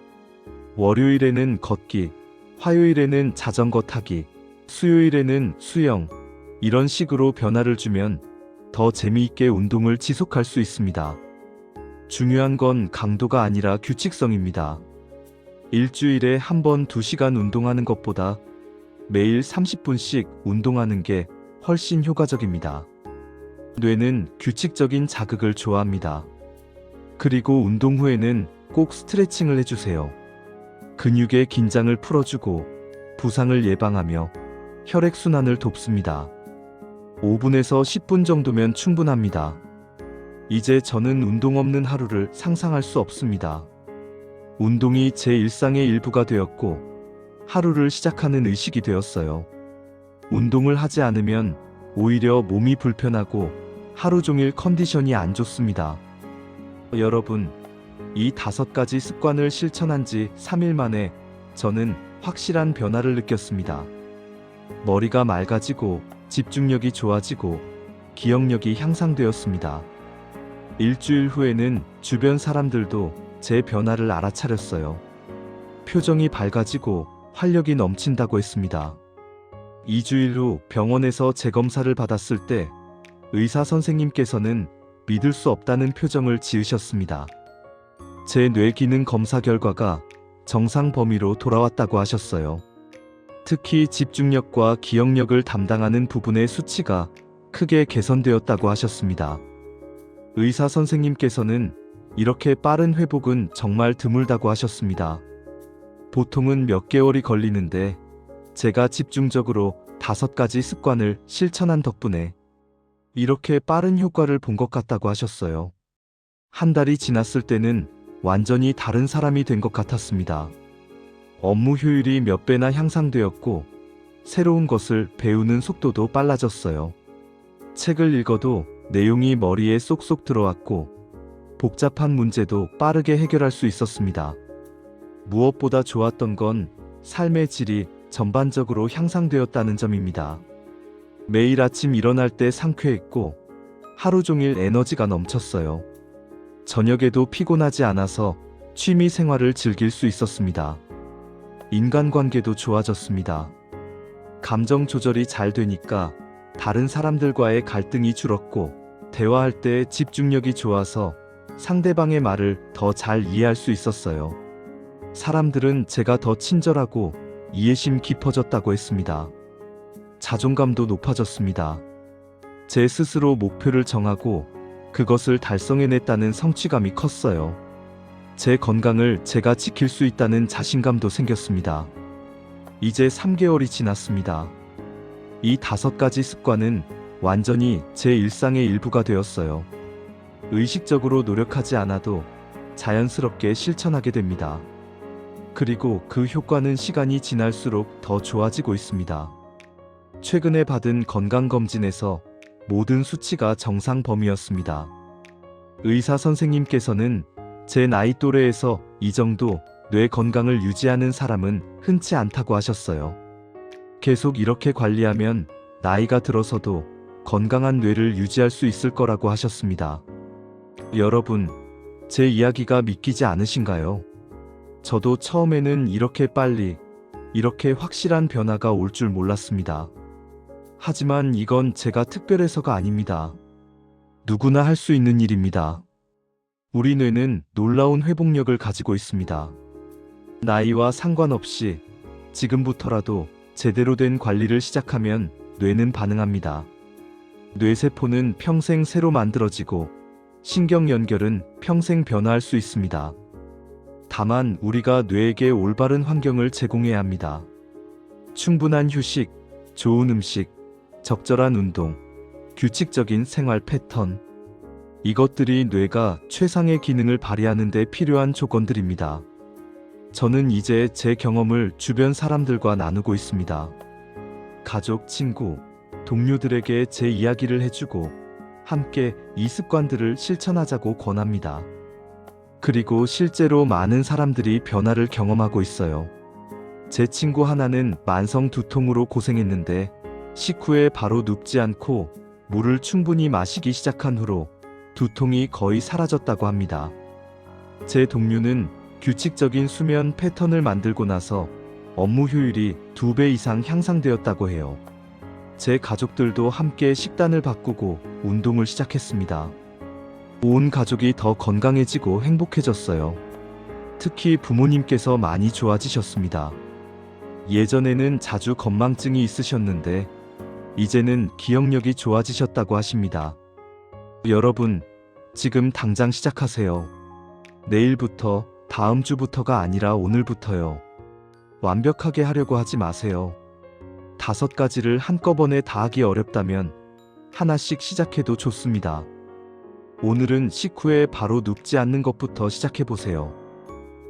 월요일에는 걷기, 화요일에는 자전거 타기, 수요일에는 수영, 이런 식으로 변화를 주면 더 재미있게 운동을 지속할 수 있습니다. 중요한 건 강도가 아니라 규칙성입니다. 일주일에 한 번 2시간 운동하는 것보다 매일 30분씩 운동하는 게 훨씬 효과적입니다. 뇌는 규칙적인 자극을 좋아합니다. 그리고 운동 후에는 꼭 스트레칭을 해주세요. 근육의 긴장을 풀어주고 부상을 예방하며 혈액순환을 돕습니다. 5분에서 10분 정도면 충분합니다. 이제 저는 운동 없는 하루를 상상할 수 없습니다. 운동이 제 일상의 일부가 되었고 하루를 시작하는 의식이 되었어요. 운동을 하지 않으면 오히려 몸이 불편하고 하루 종일 컨디션이 안 좋습니다. 여러분, 이 5가지 습관을 실천한 지 3일 만에 저는 확실한 변화를 느꼈습니다. 머리가 맑아지고 집중력이 좋아지고 기억력이 향상되었습니다. 일주일 후에는 주변 사람들도 제 변화를 알아차렸어요. 표정이 밝아지고 활력이 넘친다고 했습니다. 2주일 후 병원에서 재검사를 받았을 때 의사 선생님께서는 믿을 수 없다는 표정을 지으셨습니다. 제 뇌 기능 검사 결과가 정상 범위로 돌아왔다고 하셨어요. 특히 집중력과 기억력을 담당하는 부분의 수치가 크게 개선되었다고 하셨습니다. 의사 선생님께서는 이렇게 빠른 회복은 정말 드물다고 하셨습니다. 보통은 몇 개월이 걸리는데 제가 집중적으로 5가지 습관을 실천한 덕분에 이렇게 빠른 효과를 본 것 같다고 하셨어요. 한 달이 지났을 때는 완전히 다른 사람이 된 것 같았습니다. 업무 효율이 몇 배나 향상되었고 새로운 것을 배우는 속도도 빨라졌어요. 책을 읽어도 내용이 머리에 쏙쏙 들어왔고 복잡한 문제도 빠르게 해결할 수 있었습니다. 무엇보다 좋았던 건 삶의 질이 전반적으로 향상되었다는 점입니다. 매일 아침 일어날 때 상쾌했고 하루 종일 에너지가 넘쳤어요. 저녁에도 피곤하지 않아서 취미 생활을 즐길 수 있었습니다. 인간관계도 좋아졌습니다. 감정 조절이 잘 되니까 다른 사람들과의 갈등이 줄었고 대화할 때 집중력이 좋아서 상대방의 말을 더 잘 이해할 수 있었어요. 사람들은 제가 더 친절하고 이해심 깊어졌다고 했습니다. 자존감도 높아졌습니다. 제 스스로 목표를 정하고 그것을 달성해냈다는 성취감이 컸어요. 제 건강을 제가 지킬 수 있다는 자신감도 생겼습니다. 이제 3개월이 지났습니다. 이 5가지 습관은 완전히 제 일상의 일부가 되었어요. 의식적으로 노력하지 않아도 자연스럽게 실천하게 됩니다. 그리고 그 효과는 시간이 지날수록 더 좋아지고 있습니다. 최근에 받은 건강검진에서 모든 수치가 정상 범위였습니다. 의사 선생님께서는 제 나이 또래에서 이 정도 뇌 건강을 유지하는 사람은 흔치 않다고 하셨어요. 계속 이렇게 관리하면 나이가 들어서도 건강한 뇌를 유지할 수 있을 거라고 하셨습니다. 여러분, 제 이야기가 믿기지 않으신가요? 저도 처음에는 이렇게 빨리, 이렇게 확실한 변화가 올 줄 몰랐습니다. 하지만 이건 제가 특별해서가 아닙니다. 누구나 할 수 있는 일입니다. 우리 뇌는 놀라운 회복력을 가지고 있습니다. 나이와 상관없이 지금부터라도 제대로 된 관리를 시작하면 뇌는 반응합니다. 뇌세포는 평생 새로 만들어지고 신경 연결은 평생 변화할 수 있습니다. 다만 우리가 뇌에게 올바른 환경을 제공해야 합니다. 충분한 휴식, 좋은 음식, 적절한 운동, 규칙적인 생활 패턴. 이것들이 뇌가 최상의 기능을 발휘하는 데 필요한 조건들입니다. 저는 이제 제 경험을 주변 사람들과 나누고 있습니다. 가족, 친구, 동료들에게 제 이야기를 해주고 함께 이 습관들을 실천하자고 권합니다. 그리고 실제로 많은 사람들이 변화를 경험하고 있어요. 제 친구 하나는 만성 두통으로 고생했는데 식후에 바로 눕지 않고 물을 충분히 마시기 시작한 후로 두통이 거의 사라졌다고 합니다. 제 동료는 규칙적인 수면 패턴을 만들고 나서 업무 효율이 2배 이상 향상되었다고 해요. 제 가족들도 함께 식단을 바꾸고 운동을 시작했습니다. 온 가족이 더 건강해지고 행복해졌어요. 특히 부모님께서 많이 좋아지셨습니다. 예전에는 자주 건망증이 있으셨는데 이제는 기억력이 좋아지셨다고 하십니다. 여러분, 지금 당장 시작하세요. 내일부터, 다음 주부터가 아니라 오늘부터요. 완벽하게 하려고 하지 마세요. 5가지를 한꺼번에 다 하기 어렵다면 하나씩 시작해도 좋습니다. 오늘은 식후에 바로 눕지 않는 것부터 시작해보세요.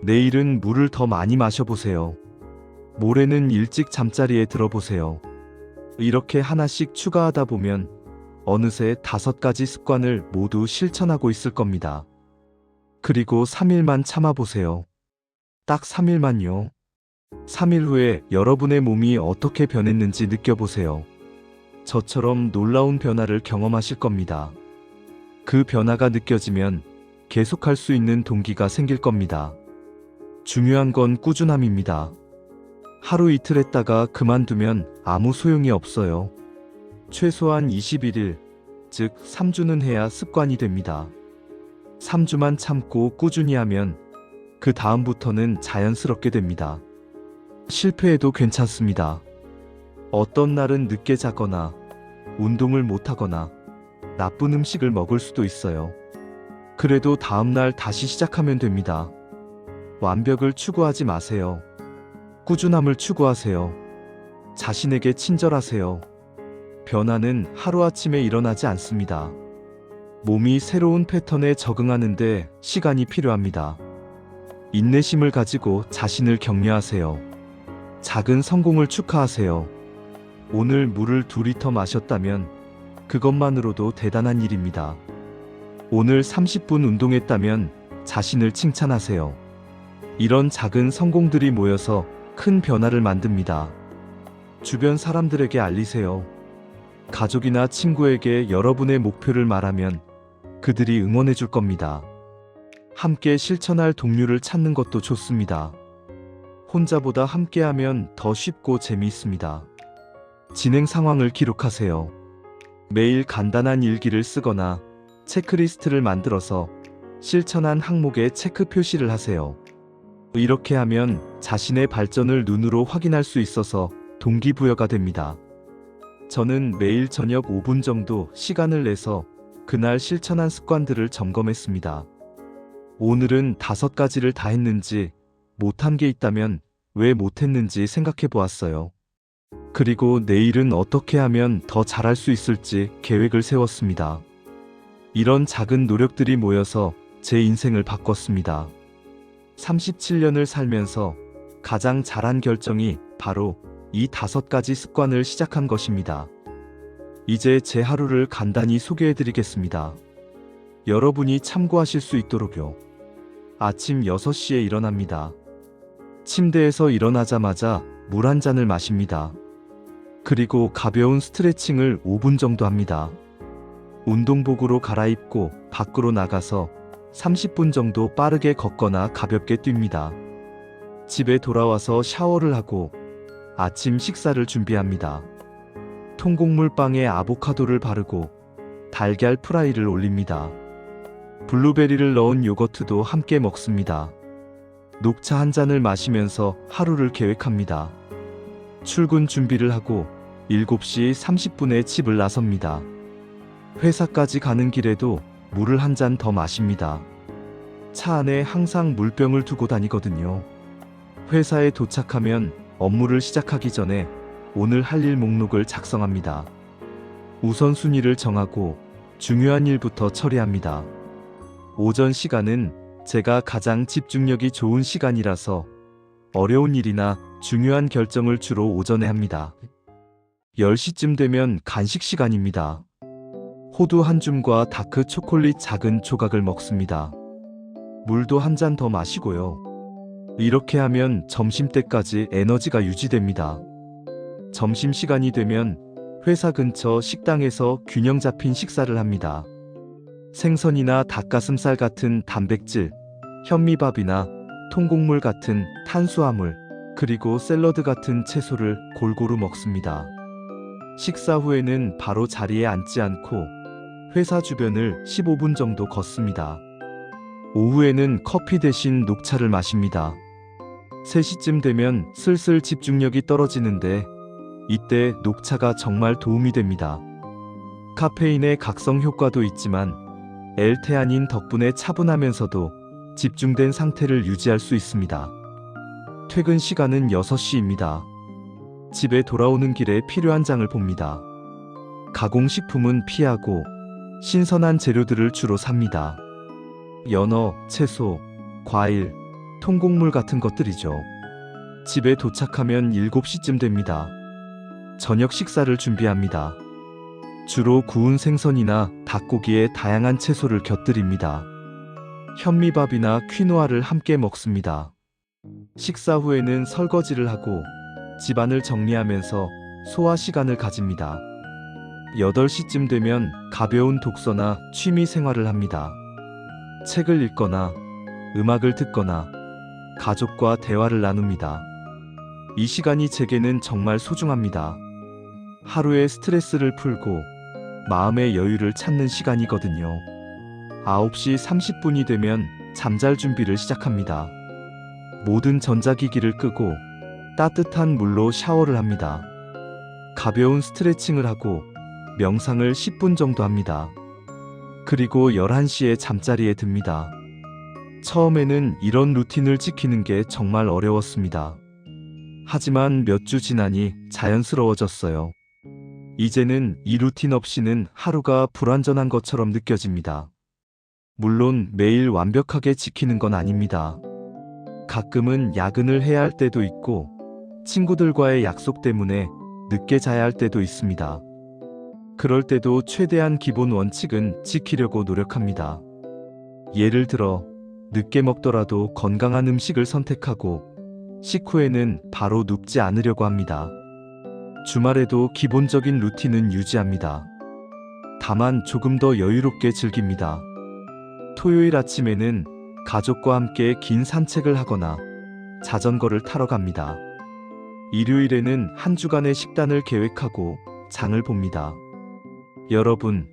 내일은 물을 더 많이 마셔보세요. 모레는 일찍 잠자리에 들어보세요. 이렇게 하나씩 추가하다 보면 어느새 5가지 습관을 모두 실천하고 있을 겁니다. 그리고 3일만 참아보세요. 딱 3일만요. 3일 후에 여러분의 몸이 어떻게 변했는지 느껴보세요. 저처럼 놀라운 변화를 경험하실 겁니다. 그 변화가 느껴지면 계속할 수 있는 동기가 생길 겁니다. 중요한 건 꾸준함입니다. 하루 이틀 했다가 그만두면 아무 소용이 없어요. 최소한 21일, 즉 3주는 해야 습관이 됩니다. 3주만 참고 꾸준히 하면 그 다음부터는 자연스럽게 됩니다. 실패해도 괜찮습니다. 어떤 날은 늦게 자거나 운동을 못하거나 나쁜 음식을 먹을 수도 있어요. 그래도 다음날 다시 시작하면 됩니다. 완벽을 추구하지 마세요. 꾸준함을 추구하세요. 자신에게 친절하세요. 변화는 하루아침에 일어나지 않습니다. 몸이 새로운 패턴에 적응하는데 시간이 필요합니다. 인내심을 가지고 자신을 격려하세요. 작은 성공을 축하하세요. 오늘 물을 2리터 마셨다면 그것만으로도 대단한 일입니다. 오늘 30분 운동했다면 자신을 칭찬하세요. 이런 작은 성공들이 모여서 큰 변화를 만듭니다. 주변 사람들에게 알리세요. 가족이나 친구에게 여러분의 목표를 말하면 그들이 응원해 줄 겁니다. 함께 실천할 동료를 찾는 것도 좋습니다. 혼자보다 함께하면 더 쉽고 재미있습니다. 진행 상황을 기록하세요. 매일 간단한 일기를 쓰거나 체크리스트를 만들어서 실천한 항목에 체크 표시를 하세요. 이렇게 하면 자신의 발전을 눈으로 확인할 수 있어서 동기부여가 됩니다. 저는 매일 저녁 5분 정도 시간을 내서 그날 실천한 습관들을 점검했습니다. 오늘은 5가지를 다 했는지, 못한 게 있다면 왜 못했는지 생각해 보았어요. 그리고 내일은 어떻게 하면 더 잘할 수 있을지 계획을 세웠습니다. 이런 작은 노력들이 모여서 제 인생을 바꿨습니다. 37년을 살면서 가장 잘한 결정이 바로 이 5가지 습관을 시작한 것입니다. 이제 제 하루를 간단히 소개해 드리겠습니다. 여러분이 참고하실 수 있도록요. 아침 6시에 일어납니다. 침대에서 일어나자마자 물 한 잔을 마십니다. 그리고 가벼운 스트레칭을 5분 정도 합니다. 운동복으로 갈아입고 밖으로 나가서 30분 정도 빠르게 걷거나 가볍게 뜁니다. 집에 돌아와서 샤워를 하고 아침 식사를 준비합니다. 통곡물빵에 아보카도를 바르고 달걀 프라이를 올립니다. 블루베리를 넣은 요거트도 함께 먹습니다. 녹차 한 잔을 마시면서 하루를 계획합니다. 출근 준비를 하고 7시 30분에 집을 나섭니다. 회사까지 가는 길에도 물을 한 잔 더 마십니다. 차 안에 항상 물병을 두고 다니거든요. 회사에 도착하면 업무를 시작하기 전에 오늘 할 일 목록을 작성합니다. 우선순위를 정하고 중요한 일부터 처리합니다. 오전 시간은 제가 가장 집중력이 좋은 시간이라서 어려운 일이나 중요한 결정을 주로 오전에 합니다. 10시쯤 되면 간식 시간입니다. 호두 한 줌과 다크 초콜릿 작은 조각을 먹습니다. 물도 한 잔 더 마시고요. 이렇게 하면 점심때까지 에너지가 유지됩니다. 점심시간이 되면 회사 근처 식당에서 균형 잡힌 식사를 합니다. 생선이나 닭가슴살 같은 단백질, 현미밥이나 통곡물 같은 탄수화물, 그리고 샐러드 같은 채소를 골고루 먹습니다. 식사 후에는 바로 자리에 앉지 않고 회사 주변을 15분 정도 걷습니다. 오후에는 커피 대신 녹차를 마십니다. 3시쯤 되면 슬슬 집중력이 떨어지는데 이때 녹차가 정말 도움이 됩니다. 카페인의 각성 효과도 있지만 L테아닌 덕분에 차분하면서도 집중된 상태를 유지할 수 있습니다. 퇴근 시간은 6시입니다. 집에 돌아오는 길에 필요한 장을 봅니다. 가공식품은 피하고 신선한 재료들을 주로 삽니다. 연어, 채소, 과일, 통곡물 같은 것들이죠. 집에 도착하면 7시쯤 됩니다. 저녁 식사를 준비합니다. 주로 구운 생선이나 닭고기에 다양한 채소를 곁들입니다. 현미밥이나 퀴노아를 함께 먹습니다. 식사 후에는 설거지를 하고 집안을 정리하면서 소화 시간을 가집니다. 8시쯤 되면 가벼운 독서나 취미 생활을 합니다. 책을 읽거나 음악을 듣거나 가족과 대화를 나눕니다. 이 시간이 제게는 정말 소중합니다. 하루의 스트레스를 풀고 마음의 여유를 찾는 시간이거든요. 9시 30분이 되면 잠잘 준비를 시작합니다. 모든 전자기기를 끄고 따뜻한 물로 샤워를 합니다. 가벼운 스트레칭을 하고 명상을 10분 정도 합니다. 그리고 11시에 잠자리에 듭니다. 처음에는 이런 루틴을 지키는 게 정말 어려웠습니다. 하지만 몇 주 지나니 자연스러워졌어요. 이제는 이 루틴 없이는 하루가 불완전한 것처럼 느껴집니다. 물론 매일 완벽하게 지키는 건 아닙니다. 가끔은 야근을 해야 할 때도 있고 친구들과의 약속 때문에 늦게 자야 할 때도 있습니다. 그럴 때도 최대한 기본 원칙은 지키려고 노력합니다. 예를 들어 늦게 먹더라도 건강한 음식을 선택하고 식후에는 바로 눕지 않으려고 합니다. 주말에도 기본적인 루틴은 유지합니다. 다만 조금 더 여유롭게 즐깁니다. 토요일 아침에는 가족과 함께 긴 산책을 하거나 자전거를 타러 갑니다. 일요일에는 한 주간의 식단을 계획하고 장을 봅니다. 여러분,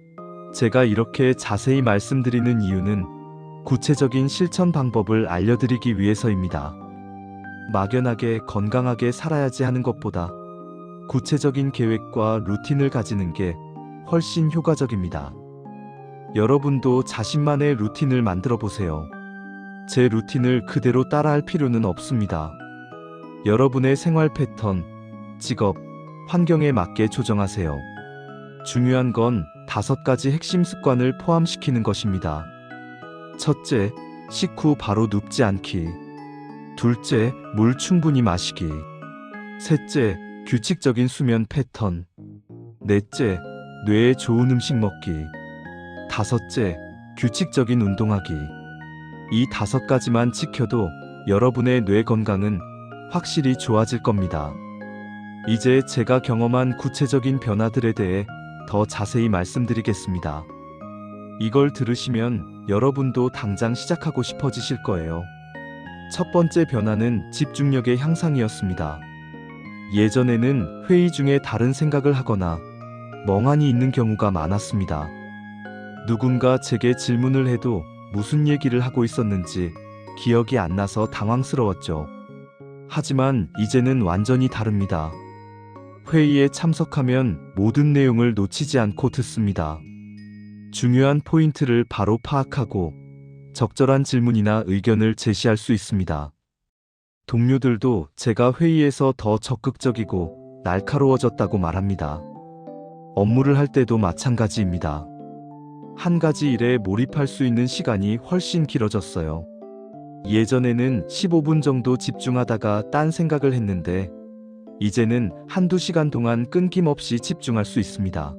제가 이렇게 자세히 말씀드리는 이유는 구체적인 실천 방법을 알려드리기 위해서입니다. 막연하게 건강하게 살아야지 하는 것보다 구체적인 계획과 루틴을 가지는 게 훨씬 효과적입니다. 여러분도 자신만의 루틴을 만들어 보세요. 제 루틴을 그대로 따라할 필요는 없습니다. 여러분의 생활 패턴, 직업, 환경에 맞게 조정하세요. 중요한 건 5가지 핵심 습관을 포함시키는 것입니다. 첫째, 식후 바로 눕지 않기. 둘째, 물 충분히 마시기. 셋째, 규칙적인 수면 패턴. 넷째, 뇌에 좋은 음식 먹기. 다섯째, 규칙적인 운동하기. 이 5가지만 지켜도 여러분의 뇌 건강은 확실히 좋아질 겁니다. 이제 제가 경험한 구체적인 변화들에 대해 더 자세히 말씀드리겠습니다. 이걸 들으시면 여러분도 당장 시작하고 싶어지실 거예요. 첫 번째 변화는 집중력의 향상이었습니다. 예전에는 회의 중에 다른 생각을 하거나 멍하니 있는 경우가 많았습니다. 누군가 제게 질문을 해도 무슨 얘기를 하고 있었는지 기억이 안 나서 당황스러웠죠. 하지만 이제는 완전히 다릅니다. 회의에 참석하면 모든 내용을 놓치지 않고 듣습니다. 중요한 포인트를 바로 파악하고 적절한 질문이나 의견을 제시할 수 있습니다. 동료들도 제가 회의에서 더 적극적이고 날카로워졌다고 말합니다. 업무를 할 때도 마찬가지입니다. 한 가지 일에 몰입할 수 있는 시간이 훨씬 길어졌어요. 예전에는 15분 정도 집중하다가 딴 생각을 했는데 이제는 한두 시간 동안 끊김없이 집중할 수 있습니다.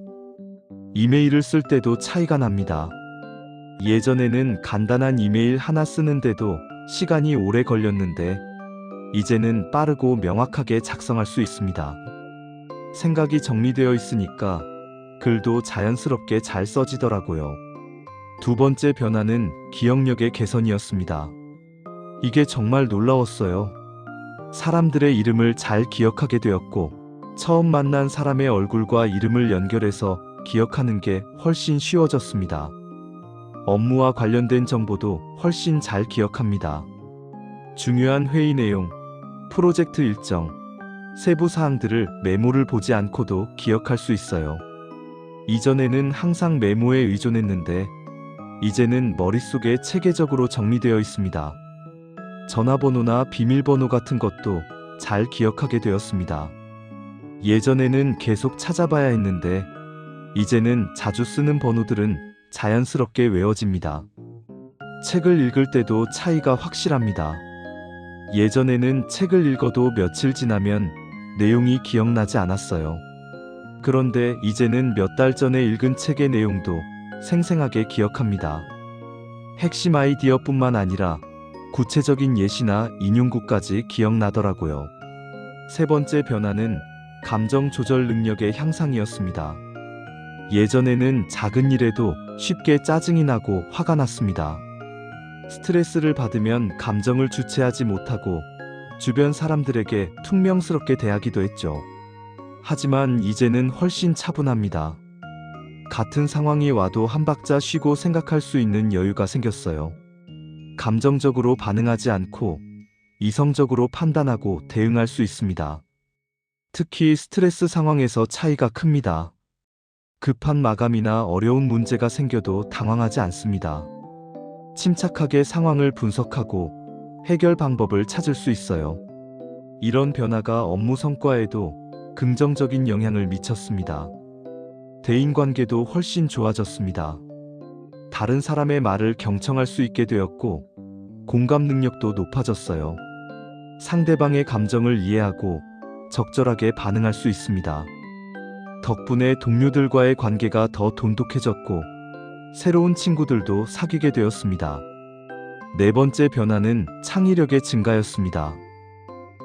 이메일을 쓸 때도 차이가 납니다. 예전에는 간단한 이메일 하나 쓰는데도 시간이 오래 걸렸는데 이제는 빠르고 명확하게 작성할 수 있습니다. 생각이 정리되어 있으니까 글도 자연스럽게 잘 써지더라고요. 두 번째 변화는 기억력의 개선이었습니다. 이게 정말 놀라웠어요. 사람들의 이름을 잘 기억하게 되었고, 처음 만난 사람의 얼굴과 이름을 연결해서 기억하는 게 훨씬 쉬워졌습니다. 업무와 관련된 정보도 훨씬 잘 기억합니다. 중요한 회의 내용, 프로젝트 일정, 세부 사항들을 메모를 보지 않고도 기억할 수 있어요. 이전에는 항상 메모에 의존했는데 이제는 머릿속에 체계적으로 정리되어 있습니다. 전화번호나 비밀번호 같은 것도 잘 기억하게 되었습니다. 예전에는 계속 찾아봐야 했는데 이제는 자주 쓰는 번호들은 자연스럽게 외워집니다. 책을 읽을 때도 차이가 확실합니다. 예전에는 책을 읽어도 며칠 지나면 내용이 기억나지 않았어요. 그런데 이제는 몇 달 전에 읽은 책의 내용도 생생하게 기억합니다. 핵심 아이디어뿐만 아니라 구체적인 예시나 인용구까지 기억나더라고요. 세 번째 변화는 감정 조절 능력의 향상이었습니다. 예전에는 작은 일에도 쉽게 짜증이 나고 화가 났습니다. 스트레스를 받으면 감정을 주체하지 못하고 주변 사람들에게 퉁명스럽게 대하기도 했죠. 하지만 이제는 훨씬 차분합니다. 같은 상황이 와도 한 박자 쉬고 생각할 수 있는 여유가 생겼어요. 감정적으로 반응하지 않고 이성적으로 판단하고 대응할 수 있습니다. 특히 스트레스 상황에서 차이가 큽니다. 급한 마감이나 어려운 문제가 생겨도 당황하지 않습니다. 침착하게 상황을 분석하고 해결 방법을 찾을 수 있어요. 이런 변화가 업무 성과에도 긍정적인 영향을 미쳤습니다. 대인관계도 훨씬 좋아졌습니다. 다른 사람의 말을 경청할 수 있게 되었고 공감 능력도 높아졌어요. 상대방의 감정을 이해하고 적절하게 반응할 수 있습니다. 덕분에 동료들과의 관계가 더 돈독해졌고 새로운 친구들도 사귀게 되었습니다. 네 번째 변화는 창의력의 증가였습니다.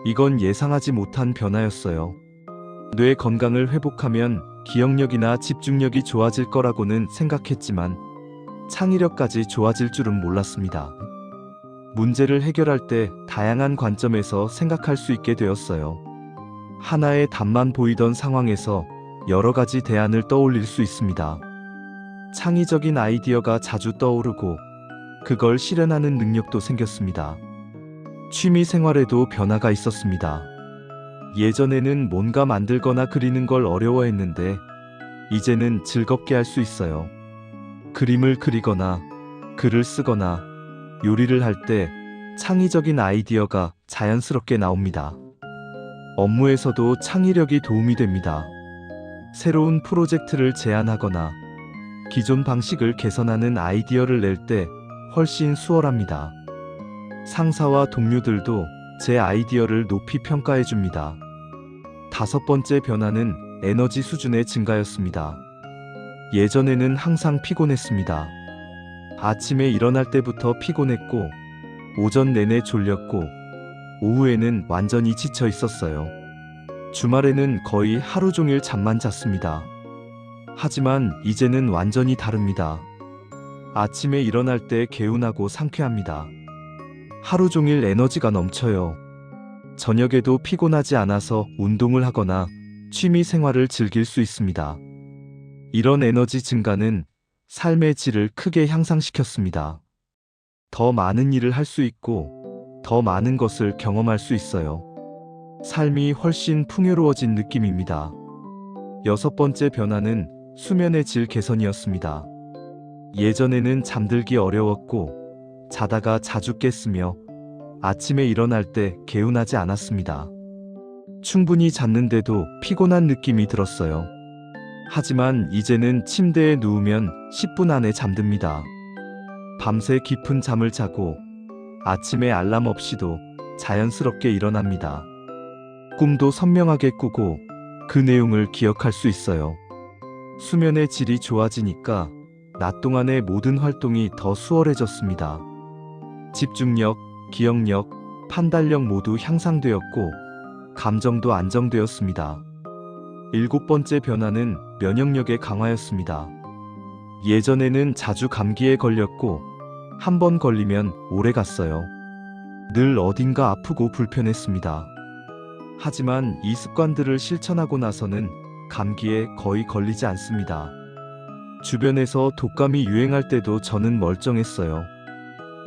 이건 예상하지 못한 변화였어요. 뇌 건강을 회복하면 기억력이나 집중력이 좋아질 거라고는 생각했지만 창의력까지 좋아질 줄은 몰랐습니다. 문제를 해결할 때 다양한 관점에서 생각할 수 있게 되었어요. 하나의 답만 보이던 상황에서 여러 가지 대안을 떠올릴 수 있습니다. 창의적인 아이디어가 자주 떠오르고 그걸 실현하는 능력도 생겼습니다. 취미 생활에도 변화가 있었습니다. 예전에는 뭔가 만들거나 그리는 걸 어려워했는데 이제는 즐겁게 할 수 있어요. 그림을 그리거나 글을 쓰거나 요리를 할 때 창의적인 아이디어가 자연스럽게 나옵니다. 업무에서도 창의력이 도움이 됩니다. 새로운 프로젝트를 제안하거나 기존 방식을 개선하는 아이디어를 낼 때 훨씬 수월합니다. 상사와 동료들도 제 아이디어를 높이 평가해 줍니다. 다섯 번째 변화는 에너지 수준의 증가였습니다. 예전에는 항상 피곤했습니다. 아침에 일어날 때부터 피곤했고, 오전 내내 졸렸고, 오후에는 완전히 지쳐 있었어요. 주말에는 거의 하루 종일 잠만 잤습니다. 하지만 이제는 완전히 다릅니다. 아침에 일어날 때 개운하고 상쾌합니다. 하루 종일 에너지가 넘쳐요. 저녁에도 피곤하지 않아서 운동을 하거나 취미 생활을 즐길 수 있습니다. 이런 에너지 증가는 삶의 질을 크게 향상시켰습니다. 더 많은 일을 할 수 있고 더 많은 것을 경험할 수 있어요. 삶이 훨씬 풍요로워진 느낌입니다. 여섯 번째 변화는 수면의 질 개선이었습니다. 예전에는 잠들기 어려웠고 자다가 자주 깼으며 아침에 일어날 때 개운하지 않았습니다. 충분히 잤는데도 피곤한 느낌이 들었어요. 하지만 이제는 침대에 누우면 10분 안에 잠듭니다. 밤새 깊은 잠을 자고 아침에 알람 없이도 자연스럽게 일어납니다. 꿈도 선명하게 꾸고 그 내용을 기억할 수 있어요. 수면의 질이 좋아지니까 낮 동안의 모든 활동이 더 수월해졌습니다. 집중력, 기억력, 판단력 모두 향상되었고 감정도 안정되었습니다. 7번째 변화는 면역력의 강화였습니다. 예전에는 자주 감기에 걸렸고 한 번 걸리면 오래 갔어요. 늘 어딘가 아프고 불편했습니다. 하지만 이 습관들을 실천하고 나서는 감기에 거의 걸리지 않습니다. 주변에서 독감이 유행할 때도 저는 멀쩡했어요.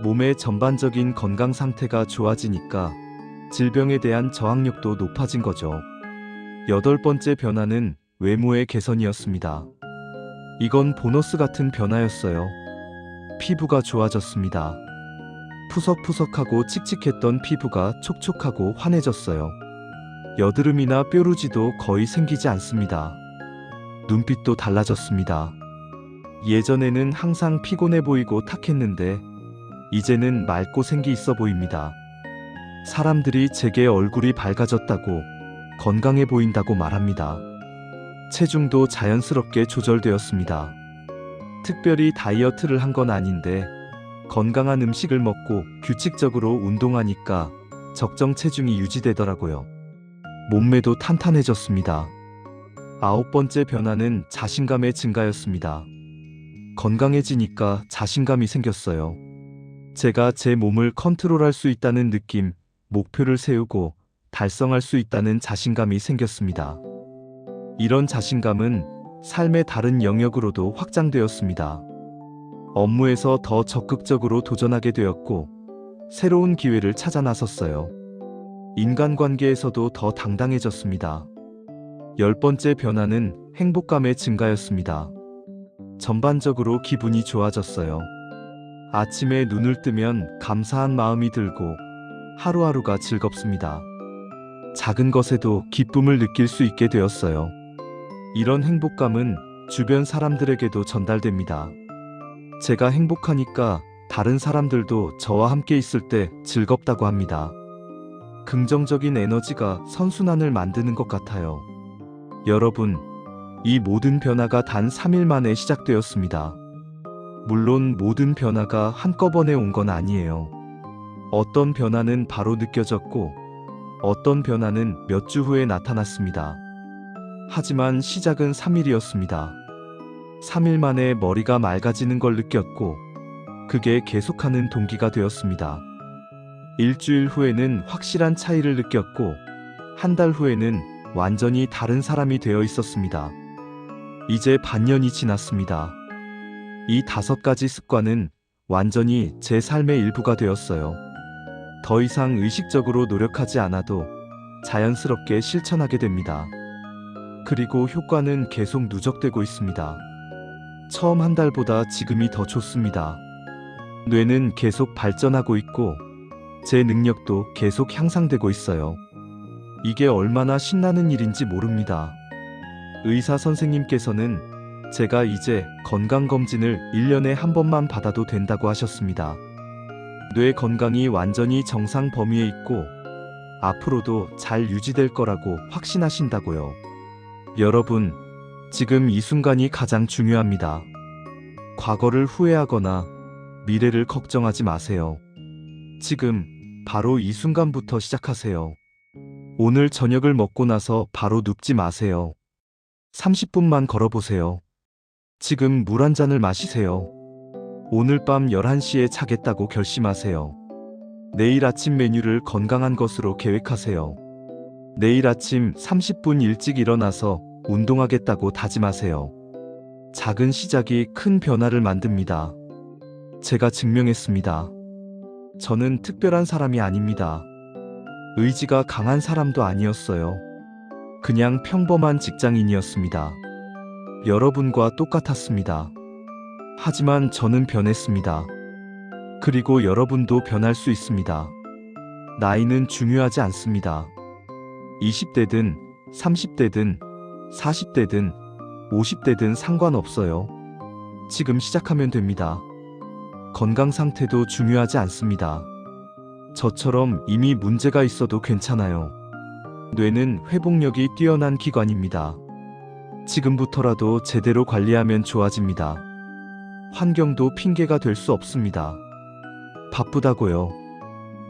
몸의 전반적인 건강 상태가 좋아지니까 질병에 대한 저항력도 높아진 거죠. 8번째 변화는 외모의 개선이었습니다. 이건 보너스 같은 변화였어요. 피부가 좋아졌습니다. 푸석푸석하고 칙칙했던 피부가 촉촉하고 환해졌어요. 여드름이나 뾰루지도 거의 생기지 않습니다. 눈빛도 달라졌습니다. 예전에는 항상 피곤해 보이고 탁했는데 이제는 맑고 생기 있어 보입니다. 사람들이 제게 얼굴이 밝아졌다고, 건강해 보인다고 말합니다. 체중도 자연스럽게 조절되었습니다. 특별히 다이어트를 한 건 아닌데 건강한 음식을 먹고 규칙적으로 운동하니까 적정 체중이 유지되더라고요. 몸매도 탄탄해졌습니다. 9번째 변화는 자신감의 증가였습니다. 건강해지니까 자신감이 생겼어요. 제가 제 몸을 컨트롤할 수 있다는 느낌, 목표를 세우고 달성할 수 있다는 자신감이 생겼습니다. 이런 자신감은 삶의 다른 영역으로도 확장되었습니다. 업무에서 더 적극적으로 도전하게 되었고, 새로운 기회를 찾아 나섰어요. 인간관계에서도 더 당당해졌습니다. 10번째 변화는 행복감의 증가였습니다. 전반적으로 기분이 좋아졌어요. 아침에 눈을 뜨면 감사한 마음이 들고 하루하루가 즐겁습니다. 작은 것에도 기쁨을 느낄 수 있게 되었어요. 이런 행복감은 주변 사람들에게도 전달됩니다. 제가 행복하니까 다른 사람들도 저와 함께 있을 때 즐겁다고 합니다. 긍정적인 에너지가 선순환을 만드는 것 같아요. 여러분, 이 모든 변화가 단 3일 만에 시작되었습니다. 물론 모든 변화가 한꺼번에 온 건 아니에요. 어떤 변화는 바로 느껴졌고, 어떤 변화는 몇 주 후에 나타났습니다. 하지만 시작은 3일이었습니다. 3일 만에 머리가 맑아지는 걸 느꼈고, 그게 계속하는 동기가 되었습니다. 일주일 후에는 확실한 차이를 느꼈고, 한 달 후에는 완전히 다른 사람이 되어 있었습니다. 이제 반년이 지났습니다. 이 5가지 습관은 완전히 제 삶의 일부가 되었어요. 더 이상 의식적으로 노력하지 않아도 자연스럽게 실천하게 됩니다. 그리고 효과는 계속 누적되고 있습니다. 처음 한 달보다 지금이 더 좋습니다. 뇌는 계속 발전하고 있고, 제 능력도 계속 향상되고 있어요. 이게 얼마나 신나는 일인지 모릅니다. 의사 선생님께서는 제가 이제 건강검진을 1년에 한 번만 받아도 된다고 하셨습니다. 뇌 건강이 완전히 정상 범위에 있고 앞으로도 잘 유지될 거라고 확신하신다고요. 여러분, 지금 이 순간이 가장 중요합니다. 과거를 후회하거나 미래를 걱정하지 마세요. 지금 바로 이 순간부터 시작하세요. 오늘 저녁을 먹고 나서 바로 눕지 마세요. 30분만 걸어보세요. 지금 물 한 잔을 마시세요. 오늘 밤 11시에 자겠다고 결심하세요. 내일 아침 메뉴를 건강한 것으로 계획하세요. 내일 아침 30분 일찍 일어나서 운동하겠다고 다짐하세요. 작은 시작이 큰 변화를 만듭니다. 제가 증명했습니다. 저는 특별한 사람이 아닙니다. 의지가 강한 사람도 아니었어요. 그냥 평범한 직장인이었습니다. 여러분과 똑같았습니다. 하지만 저는 변했습니다. 그리고 여러분도 변할 수 있습니다. 나이는 중요하지 않습니다. 20대든 30대든 40대든 50대든 상관없어요. 지금 시작하면 됩니다. 건강 상태도 중요하지 않습니다. 저처럼 이미 문제가 있어도 괜찮아요. 뇌는 회복력이 뛰어난 기관입니다. 지금부터라도 제대로 관리하면 좋아집니다. 환경도 핑계가 될 수 없습니다. 바쁘다고요.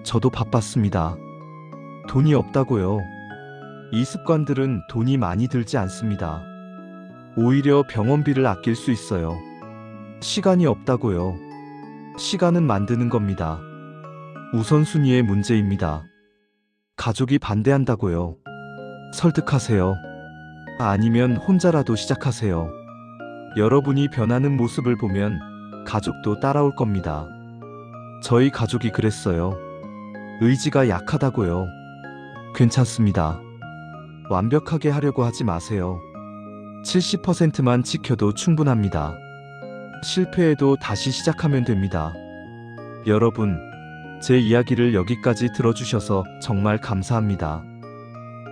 저도 바빴습니다. 돈이 없다고요. 이 습관들은 돈이 많이 들지 않습니다. 오히려 병원비를 아낄 수 있어요. 시간이 없다고요. 시간은 만드는 겁니다. 우선순위의 문제입니다. 가족이 반대한다고요. 설득하세요. 아니면 혼자라도 시작하세요. 여러분이 변하는 모습을 보면 가족도 따라올 겁니다. 저희 가족이 그랬어요. 의지가 약하다고요. 괜찮습니다. 완벽하게 하려고 하지 마세요. 70%만 지켜도 충분합니다. 실패해도 다시 시작하면 됩니다. 여러분, 제 이야기를 여기까지 들어주셔서 정말 감사합니다.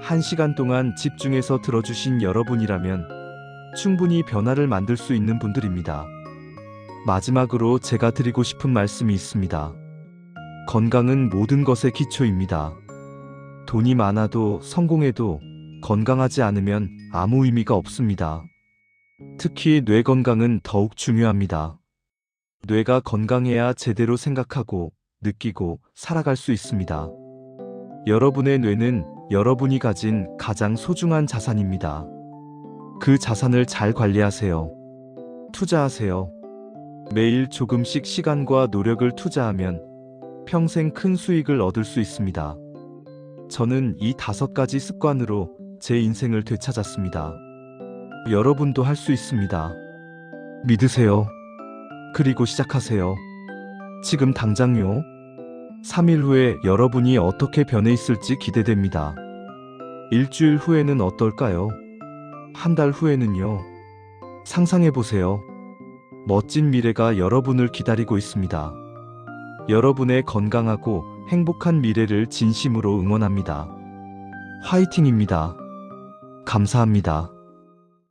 1시간 동안 집중해서 들어주신 여러분이라면 충분히 변화를 만들 수 있는 분들입니다. 마지막으로 제가 드리고 싶은 말씀이 있습니다. 건강은 모든 것의 기초입니다. 돈이 많아도 성공해도 건강하지 않으면 아무 의미가 없습니다. 특히 뇌 건강은 더욱 중요합니다. 뇌가 건강해야 제대로 생각하고 느끼고 살아갈 수 있습니다. 여러분의 뇌는 여러분이 가진 가장 소중한 자산입니다. 그 자산을 잘 관리하세요. 투자하세요. 매일 조금씩 시간과 노력을 투자하면 평생 큰 수익을 얻을 수 있습니다. 저는 이 5가지 습관으로 제 인생을 되찾았습니다. 여러분도 할 수 있습니다. 믿으세요. 그리고 시작하세요. 지금 당장요. 3일 후에 여러분이 어떻게 변해 있을지 기대됩니다. 일주일 후에는 어떨까요? 한 달 후에는요. 상상해보세요. 멋진 미래가 여러분을 기다리고 있습니다. 여러분의 건강하고 행복한 미래를 진심으로 응원합니다. 화이팅입니다. 감사합니다.